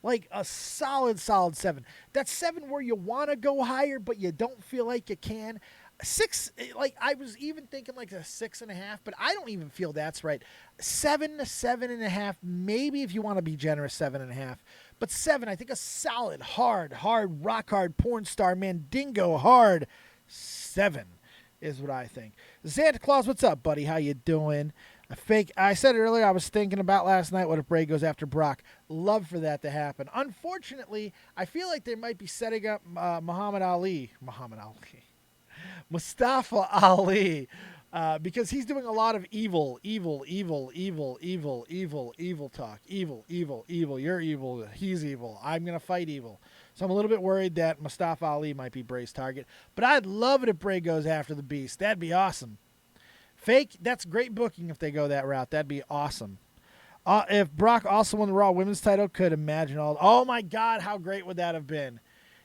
Like a solid 7. That's 7 where you want to go higher, but you don't feel like you can. 6, like I was even thinking like a 6.5, but I don't even feel that's right. 7 to 7.5, maybe if you want to be generous, 7.5. But 7, I think a solid, hard, rock hard, porn star, mandingo hard 7 is what I think. Zanta Claws, what's up, buddy? How you doing? I said it earlier, I was thinking about last night, what if Bray goes after Brock? Love for that to happen. Unfortunately, I feel like they might be setting up Mustafa Ali, because he's doing a lot of evil talk. Evil. You're evil. He's evil. I'm going to fight evil. So I'm a little bit worried that Mustafa Ali might be Bray's target. But I'd love it if Bray goes after the Beast. That'd be awesome. Fake, that's great booking if they go that route. That'd be awesome. If Brock also won the Raw Women's title, could imagine all. Oh my God, how great would that have been?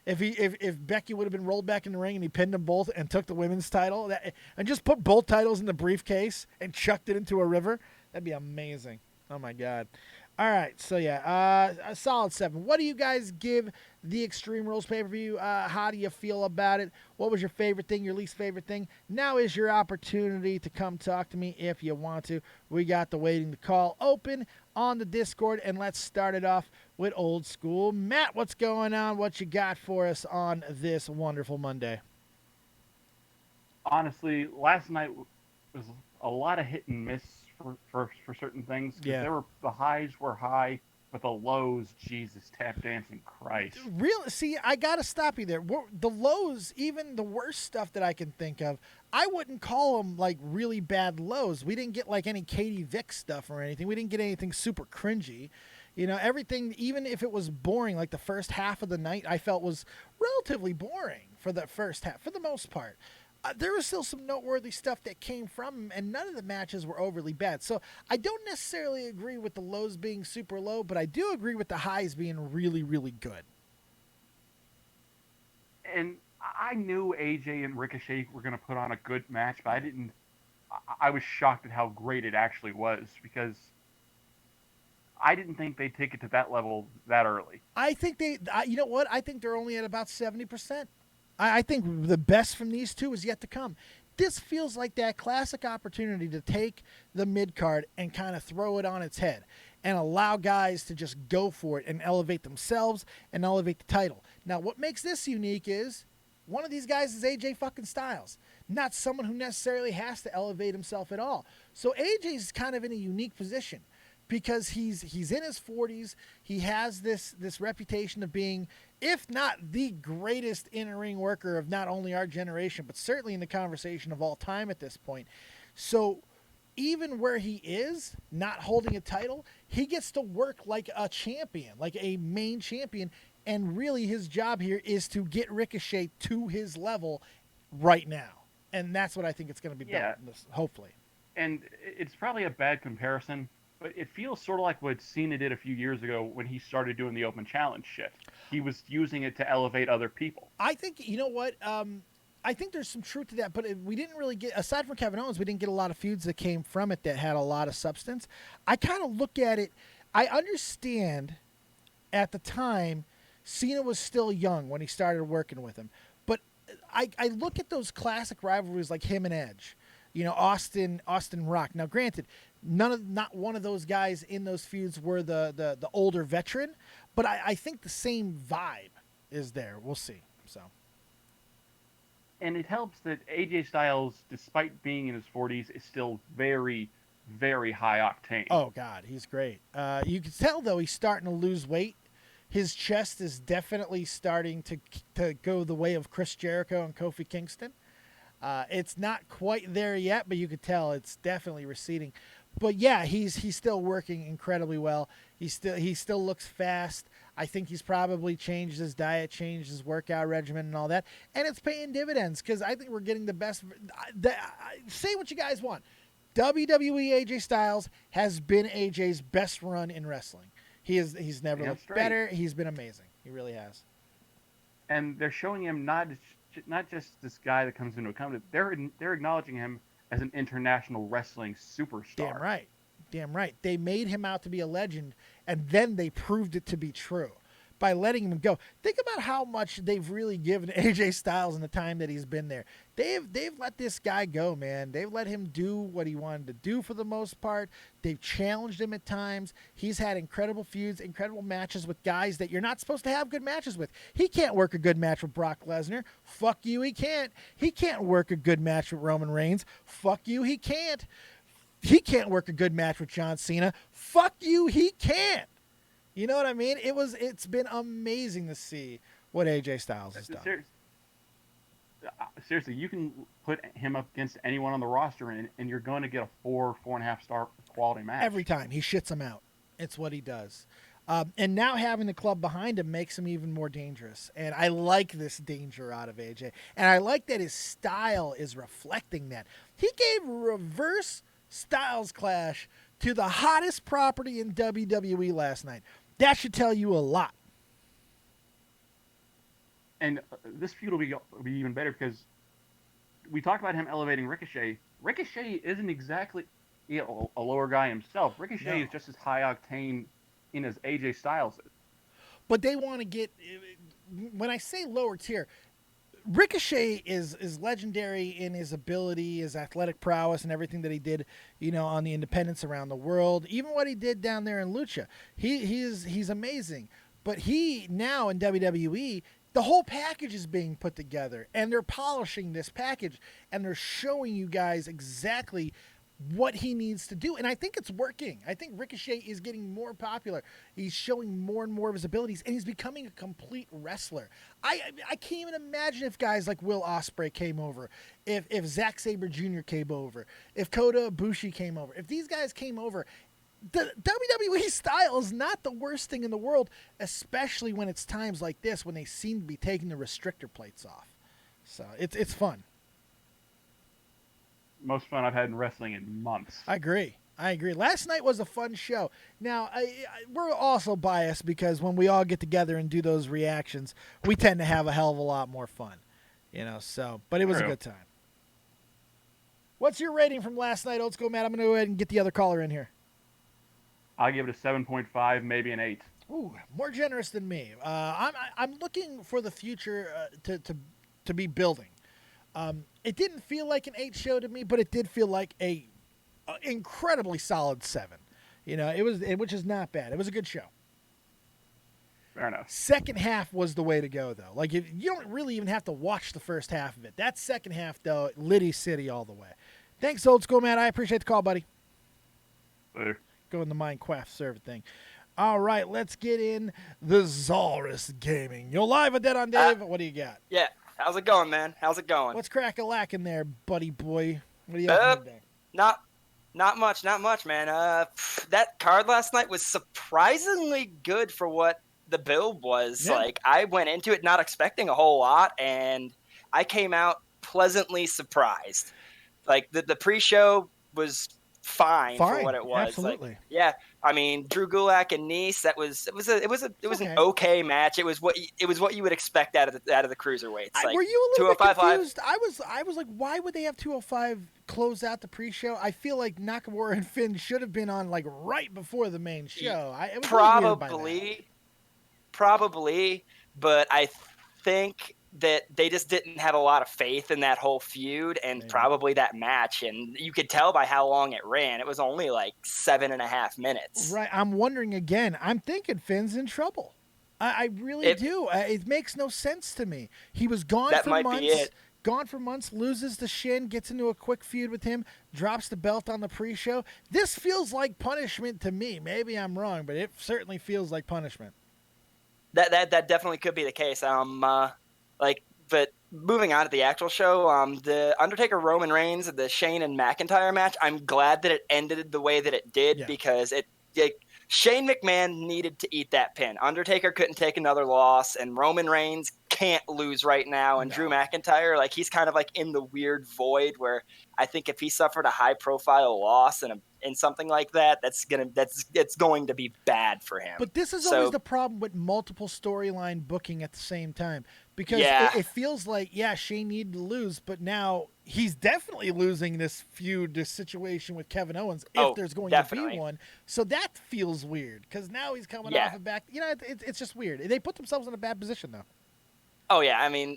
If Becky would have been rolled back in the ring and he pinned them both and took the women's title and just put both titles in the briefcase and chucked it into a river, that'd be amazing. Oh my God. All right, so yeah, a solid 7. What do you guys give the Extreme Rules pay-per-view? How do you feel about it? What was your favorite thing, your least favorite thing? Now is your opportunity to come talk to me if you want to. We got the waiting to call open on the Discord, and let's start it off with old school. Matt, what's going on? What you got for us on this wonderful Monday? Honestly, last night was a lot of hit and miss for certain things. Yeah. The highs were high, but the lows, Jesus, tap dancing Christ. See, I got to stop you there. The lows, even the worst stuff that I can think of, I wouldn't call them like really bad lows. We didn't get like any Katie Vick stuff or anything. We didn't get anything super cringy. You know, everything, even if it was boring, like the first half of the night, I felt was relatively boring for the first half, for the most part. There was still some noteworthy stuff that came from him, and none of the matches were overly bad. So I don't necessarily agree with the lows being super low, but I do agree with the highs being really, really good. And I knew AJ and Ricochet were going to put on a good match, but I was shocked at how great it actually was, because I didn't think they'd take it to that level that early. I think you know what? I think they're only at about 70%. I think the best from these two is yet to come. this feels like that classic opportunity to take the mid card and kind of throw it on its head and allow guys to just go for it and elevate themselves and elevate the title. Now, what makes this unique is one of these guys is AJ fucking Styles, not someone who necessarily has to elevate himself at all. So AJ's kind of in a unique position because he's in his 40s. He has this reputation of being, if not the greatest in-ring worker of not only our generation, but certainly in the conversation of all time at this point. So even where he is not holding a title, he gets to work like a champion, like a main champion. And really his job here is to get Ricochet to his level right now. And that's what I think it's going to be built, hopefully. And it's probably a bad comparison, but it feels sort of like what Cena did a few years ago when he started doing the open challenge shit. He was using it to elevate other people. I think, you know what? I think there's some truth to that, but we didn't really get, aside from Kevin Owens, we didn't get a lot of feuds that came from it that had a lot of substance. I kind of look at it, I understand at the time Cena was still young when he started working with him, but I look at those classic rivalries like him and Edge, you know, Austin Rock. Now, granted, not one of those guys in those feuds were the older veteran, but I think the same vibe is there. We'll see. So. And it helps that AJ Styles, despite being in his 40s, is still very, very high octane. Oh, God, he's great. You can tell, though, he's starting to lose weight. His chest is definitely starting to go the way of Chris Jericho and Kofi Kingston. It's not quite there yet, but you could tell it's definitely receding. But yeah, he's still working incredibly well. He still looks fast. I think he's probably changed his diet, changed his workout regimen and all that. And it's paying dividends because I think we're getting the best. Say what you guys want. WWE AJ Styles has been AJ's best run in wrestling. He's never looked better. He's been amazing. He really has. And they're showing him not just this guy that comes into a company. They're acknowledging him as an international wrestling superstar. Damn right. They made him out to be a legend, and then they proved it to be true by letting him go. Think about how much they've really given AJ Styles in the time that he's been there. They've let this guy go, man. They've let him do what he wanted to do for the most part. They've challenged him at times. He's had incredible feuds, incredible matches with guys that you're not supposed to have good matches with. He can't work a good match with Brock Lesnar. Fuck you, he can't. He can't work a good match with Roman Reigns. Fuck you, he can't. He can't work a good match with John Cena. Fuck you, he can't. You know what I mean? It's been amazing to see what AJ Styles has done. Seriously, you can put him up against anyone on the roster, and you're going to get a 4.5 star quality match. Every time. He shits them out. It's what he does. And now having the club behind him makes him even more dangerous. And I like this danger out of AJ. And I like that his style is reflecting that. He gave reverse Styles Clash to the hottest property in WWE last night. That should tell you a lot. And this feud will be even better because we talked about him elevating Ricochet. Ricochet isn't exactly a lower guy himself. Ricochet is just as high octane in as AJ Styles is. But they want to get, when I say lower tier, Ricochet is legendary in his ability, his athletic prowess, and everything that he did, you know, on the independents around the world. Even what he did down there in Lucha, he's amazing. But he now in WWE, the whole package is being put together, and they're polishing this package, and they're showing you guys exactly what he needs to do. And I think it's working. I think Ricochet is getting more popular. He's showing more and more of his abilities, and he's becoming a complete wrestler. I can't even imagine if guys like Will Ospreay came over, if Zack Sabre Jr. came over, if Kota Ibushi came over. If these guys came over, the WWE style is not the worst thing in the world, especially when it's times like this when they seem to be taking the restrictor plates off. So it's fun. Most fun I've had in wrestling in months. I agree. Last night was a fun show. Now, we're also biased because when we all get together and do those reactions, we tend to have a hell of a lot more fun. You know, so, but it was a good time. What's your rating from last night, Old School Matt? I'm going to go ahead and get the other caller in here. I'll give it a 7.5, maybe an 8. Ooh, more generous than me. I'm looking for the future to be building. It didn't feel like an 8 show to me, but it did feel like a incredibly solid 7. Which is not bad. It was a good show. Fair enough. Second half was the way to go, though. Like, you don't really even have to watch the first half of it. That second half, though, Liddy City all the way. Thanks, Old School Matt. I appreciate the call, buddy. Later. Go in the Minecraft server thing. All right, let's get in the Zalrus Gaming. You're live with Dead on Dave. What do you got? Yeah. How's it going, man? How's it going? What's crack-a-lack in there, buddy boy? What do you have today? Not much, man. That card last night was surprisingly good for what the build was. Yeah. Like, I went into it not expecting a whole lot, and I came out pleasantly surprised. Like, the pre-show was fine for what it was. Absolutely. Like, yeah, I mean, Drew Gulak and Nice. It was an okay match. It was what you would expect out of the cruiserweights. Like, were you a little bit 205 confused? I was like, why would they have 205 close out the pre-show? I feel like Nakamura and Finn should have been on like right before the main show. It was Probably, but I think that they just didn't have a lot of faith in that whole feud and probably that match. And you could tell by how long it ran. It was only like 7.5 minutes. Right. I'm wondering again. I'm thinking Finn's in trouble. I really do. It makes no sense to me. He was gone for months. That might be it. Gone for months, loses the Shin, gets into a quick feud with him, drops the belt on the pre-show. This feels like punishment to me. Maybe I'm wrong, but it certainly feels like punishment. That definitely could be the case. But moving on to the actual show, the Undertaker Roman Reigns, the Shane and McIntyre match, I'm glad that it ended the way that it did because Shane McMahon needed to eat that pin. Undertaker couldn't take another loss, and Roman Reigns can't lose right now. And Drew McIntyre, like, he's kind of like in the weird void where I think if he suffered a high profile loss in something like that, it's going to be bad for him. But this is always the problem with multiple storyline booking at the same time. Because it feels like, Shane needed to lose, but now he's definitely losing this feud, this situation with Kevin Owens, if there's going to be one. So that feels weird, because now he's coming off a back. It's just weird. They put themselves in a bad position, though. Oh, yeah. I mean,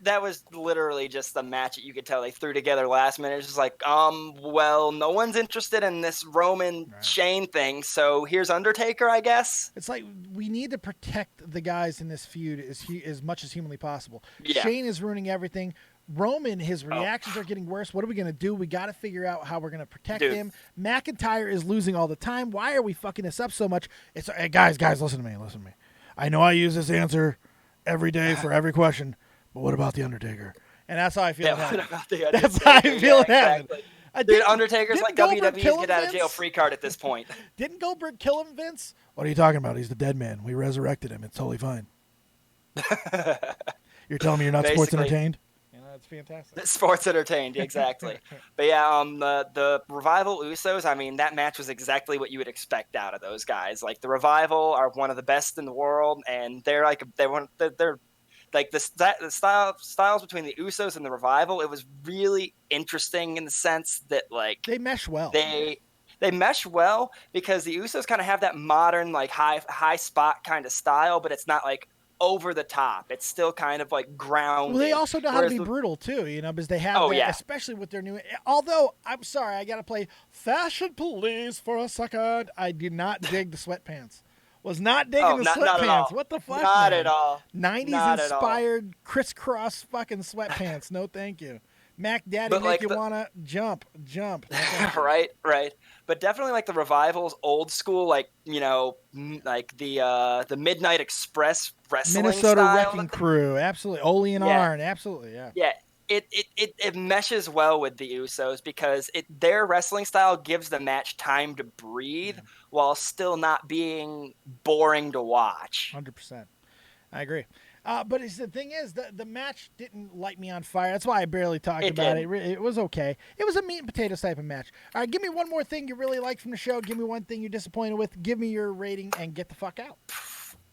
that was literally just the match that you could tell they threw together last minute. It's just like, well, no one's interested in this Roman Shane thing, so here's Undertaker, I guess. It's like we need to protect the guys in this feud as much as humanly possible. Yeah. Shane is ruining everything. Roman, his reactions are getting worse. What are we going to do? We got to figure out how we're going to protect him. McIntyre is losing all the time. Why are we fucking this up so much? It's guys, listen to me. I know I use this answer every day for every question, but what about the Undertaker? And that's how I feel. That's how I feel it happened. Dude, Undertaker's like WWE's get out of jail free card at this point. Didn't Goldberg kill him, Vince? What are you talking about? He's the dead man. We resurrected him. It's totally fine. You're telling me you're not sports entertained? That's fantastic. Sports entertained, exactly. But the Revival Usos, I mean, that match was exactly what you would expect out of those guys. Like, the Revival are one of the best in the world, and they're like the styles between the Usos and the Revival. It was really interesting in the sense that, like, they mesh well. They mesh well because the Usos kind of have that modern, like, high spot kind of style, but it's not like over the top. It's still kind of like grounded. Well, they also know how to be brutal too, because they have especially with their new. Although I'm sorry, I got to play Fashion Police for a second. I did not dig the sweatpants. Was not digging the sweatpants. What the fuck? Not at all. 90s inspired crisscross fucking sweatpants. No, thank you. Mac Daddy make you wanna jump. Right. But definitely like the Revival's old school, like like the Midnight Express wrestling Minnesota style. Wrecking Crew, absolutely. Ole and Arn, absolutely, yeah. Yeah, it meshes well with the Usos because their wrestling style gives the match time to breathe while still not being boring to watch. 100%, I agree. But the thing is, the match didn't light me on fire. That's why I barely talked about it. It was okay. It was a meat and potatoes type of match. All right, give me one more thing you really liked from the show. Give me one thing you're disappointed with. Give me your rating and get the fuck out.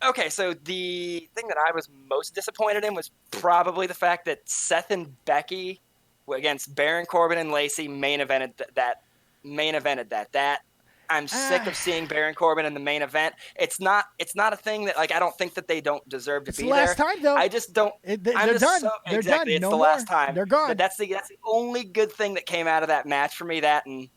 Okay, so the thing that I was most disappointed in was probably the fact that Seth and Becky against Baron Corbin and Lacey main evented that. I'm sick of seeing Baron Corbin in the main event. It's not a thing that like I don't think that they don't deserve to be there. It's the last time though. I just don't. They're just done. They're exactly. done. It's No the more. last time. They're gone. But that's the only good thing that came out of that match for me. That and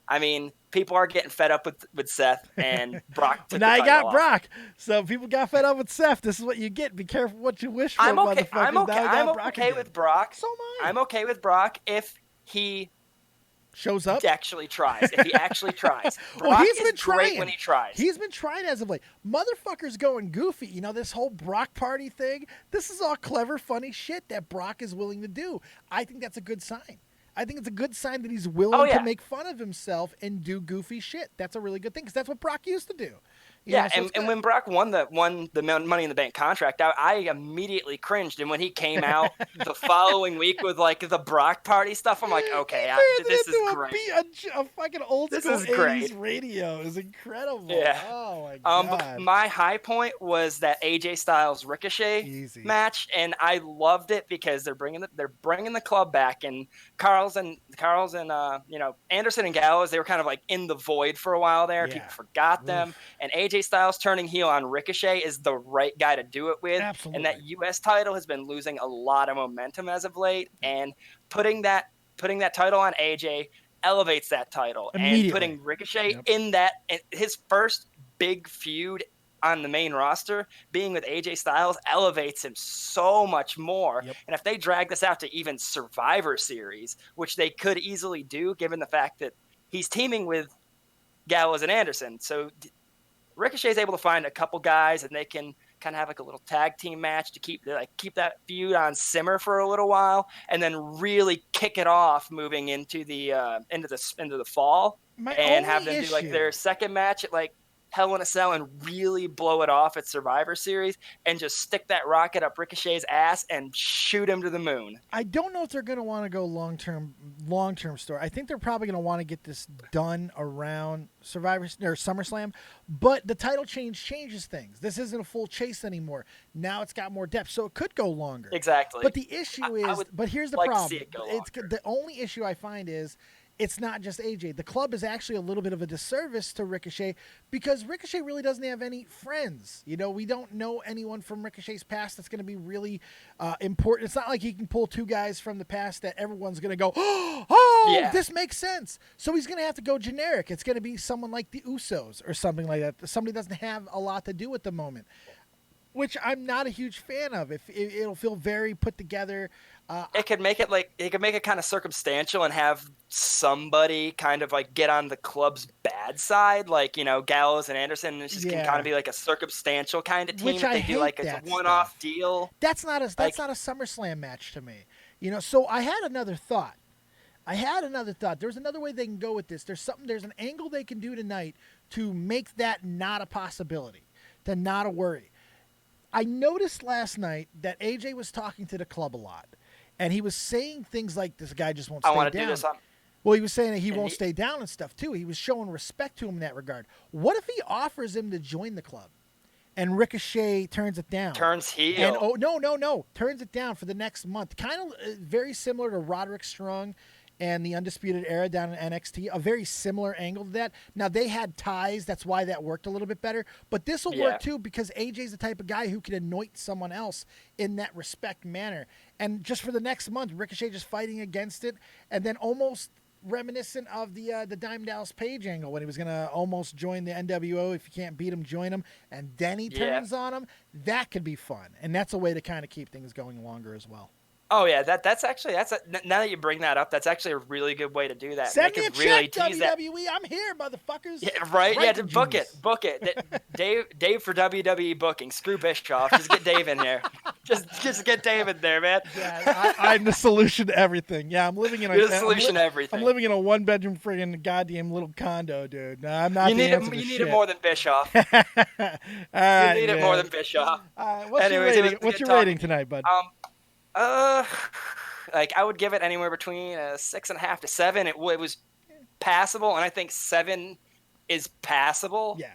I mean, people are getting fed up with Seth and Brock. Took now the you got off. Brock. So people got fed up with Seth. This is what you get. Be careful what you wish for, motherfuckers. I'm okay with Brock. So am I. I'm okay with Brock if he shows up. Actually tries. If he actually tries. Well, Brock he's been is great trying when he tries. He's been trying as of late. Motherfucker's going goofy. You know, this whole Brock party thing, this is all clever, funny shit that Brock is willing to do. I think that's a good sign. I think it's a good sign that he's willing to make fun of himself and do goofy shit. That's a really good thing because that's what Brock used to do. And when Brock won the Money in the Bank contract, I immediately cringed. And when he came out the following week with like the Brock party stuff, I'm like, okay, this is great. A fucking old school 80s radio is incredible. Yeah. Oh my god. But my high point was that AJ Styles Ricochet match, and I loved it because they're bringing the club back, and Carl's and Anderson and Gallows, they were kind of like in the void for a while there. Yeah. People forgot them, and AJ Styles turning heel on Ricochet is the right guy to do it with. Absolutely. And that U.S. title has been losing a lot of momentum as of late, and putting that title on AJ elevates that title, and putting Ricochet in his first big feud on the main roster, being with AJ Styles elevates him so much more. Yep. And if they drag this out to even Survivor Series, which they could easily do given the fact that he's teaming with Gallows and Anderson, so Ricochet's able to find a couple guys and they can kind of have like a little tag team match to keep that feud on simmer for a little while, and then really kick it off moving into the fall, and have them do like their second match at like Hell in a Cell and really blow it off at Survivor Series and just stick that rocket up Ricochet's ass and shoot him to the moon. I don't know if they're going to want to go long-term story. I think they're probably going to want to get this done around Survivor or SummerSlam, but the title changes things. This isn't a full chase anymore. Now it's got more depth, so it could go longer. Exactly. But the issue is, but here's the problem. To see it go the only issue I find is it's not just AJ. The club is actually a little bit of a disservice to Ricochet because Ricochet really doesn't have any friends. You know, we don't know anyone from Ricochet's past that's going to be really important. It's not like he can pull two guys from the past that everyone's going to go, this makes sense. So he's going to have to go generic. It's going to be someone like the Usos or something like that. Somebody doesn't have a lot to do at the moment, which I'm not a huge fan of. It'll feel very put together. It could make it kind of circumstantial and have somebody kind of like get on the club's bad side, like, you know, Gallows and Anderson. And it just can kind of be like a circumstantial kind of team. Which they do like a one-off deal. That's not a SummerSlam match to me. You know, so I had another thought. There's another way they can go with this. There's an angle they can do tonight to make that not a possibility, to not a worry. I noticed last night that AJ was talking to the club a lot, and he was saying things like, this guy just won't stay down. I want to do this. Well, he was saying that he won't stay down and stuff, too. He was showing respect to him in that regard. What if he offers him to join the club, and Ricochet turns it down? Turns heel. And, no. Turns it down for the next month. Kind of very similar to Roderick Strong and the Undisputed Era down in NXT, a very similar angle to that. Now, they had ties. That's why that worked a little bit better. But this will work, too, because AJ's the type of guy who can anoint someone else in that respect manner. And just for the next month, Ricochet just fighting against it, and then almost reminiscent of the Diamond Dallas Page angle when he was going to almost join the NWO. If you can't beat him, join him. And then he turns on him. That could be fun. And that's a way to kind of keep things going longer as well. Oh yeah, that's now that you bring that up, that's actually a really good way to do that. Send me a check, WWE. I'm here, motherfuckers. Yeah, right? Yeah, book it. Dave for WWE booking. Screw Bischoff. Just get Dave in there. Just get Dave in there, man. Yeah, I'm the solution to everything. Yeah, I'm living in You're the solution to everything. I'm living in a one-bedroom friggin' goddamn little condo, dude. No, I'm not. You need it more than Bischoff. You need it more than Bischoff. What's your rating tonight, bud? Like I would give it anywhere between 6.5 to 7. It was passable, and I think 7 is passable. Yeah.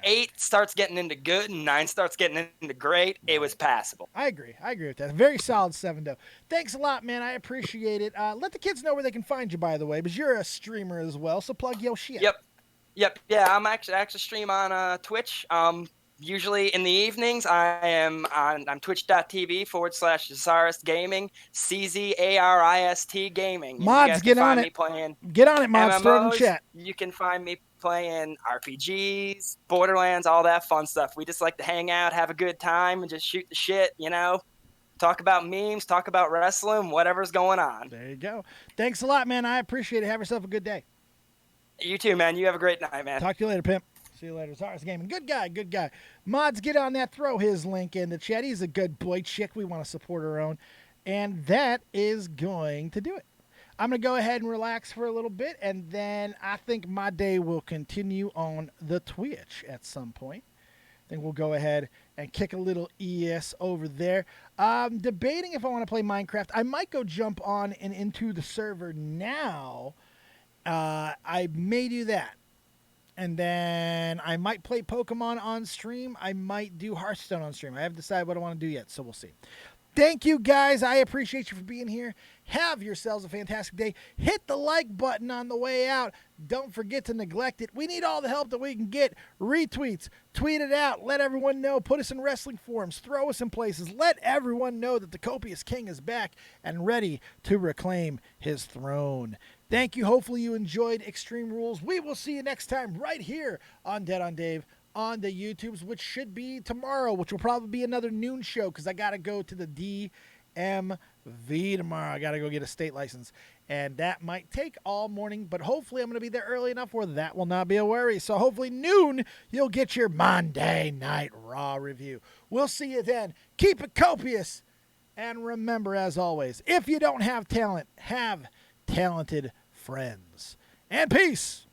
8 starts getting into good, and 9 starts getting into great. It was passable. I agree with that. Very solid 7, though. Thanks a lot, man. I appreciate it. Let the kids know where they can find you, by the way, because you're a streamer as well. So plug your shit. Yep. Yep. Yeah, I'm actually stream on Twitch. Usually in the evenings, I'm twitch.tv/Czarist Gaming, CZARIST Gaming. You Mods, guys can get on find it. me playing Get on it, mods. Throw it in MMOs. chat. You can find me playing RPGs, Borderlands, all that fun stuff. We just like to hang out, have a good time, and just shoot the shit, talk about memes, talk about wrestling, whatever's going on. There you go. Thanks a lot, man. I appreciate it. Have yourself a good day. You too, man. You have a great night, man. Talk to you later, pimp. See you later. Czarist Gaming. Good guy, good guy. Mods, get on that. Throw his link in the chat. He's a good boy chick. We want to support our own. And that is going to do it. I'm going to go ahead and relax for a little bit, and then I think my day will continue on the Twitch at some point. Then we'll go ahead and kick a little ES over there. Debating if I want to play Minecraft. I might go jump on and into the server now. I may do that. And then I might play Pokemon on stream. I might do Hearthstone on stream. I haven't decided what I want to do yet, so we'll see. Thank you, guys. I appreciate you for being here. Have yourselves a fantastic day. Hit the like button on the way out. Don't forget to neglect it. We need all the help that we can get. Retweets. Tweet it out. Let everyone know. Put us in wrestling forums. Throw us in places. Let everyone know that the Copious King is back and ready to reclaim his throne. Thank you. Hopefully you enjoyed Extreme Rules. We will see you next time right here on Dead on Dave on the YouTubes, which should be tomorrow, which will probably be another noon show because I got to go to the DMV tomorrow. I got to go get a state license, and that might take all morning, but hopefully I'm going to be there early enough where that will not be a worry. So hopefully noon, you'll get your Monday Night Raw review. We'll see you then. Keep it copious, and remember, as always, if you don't have talent, have talented friends. And peace.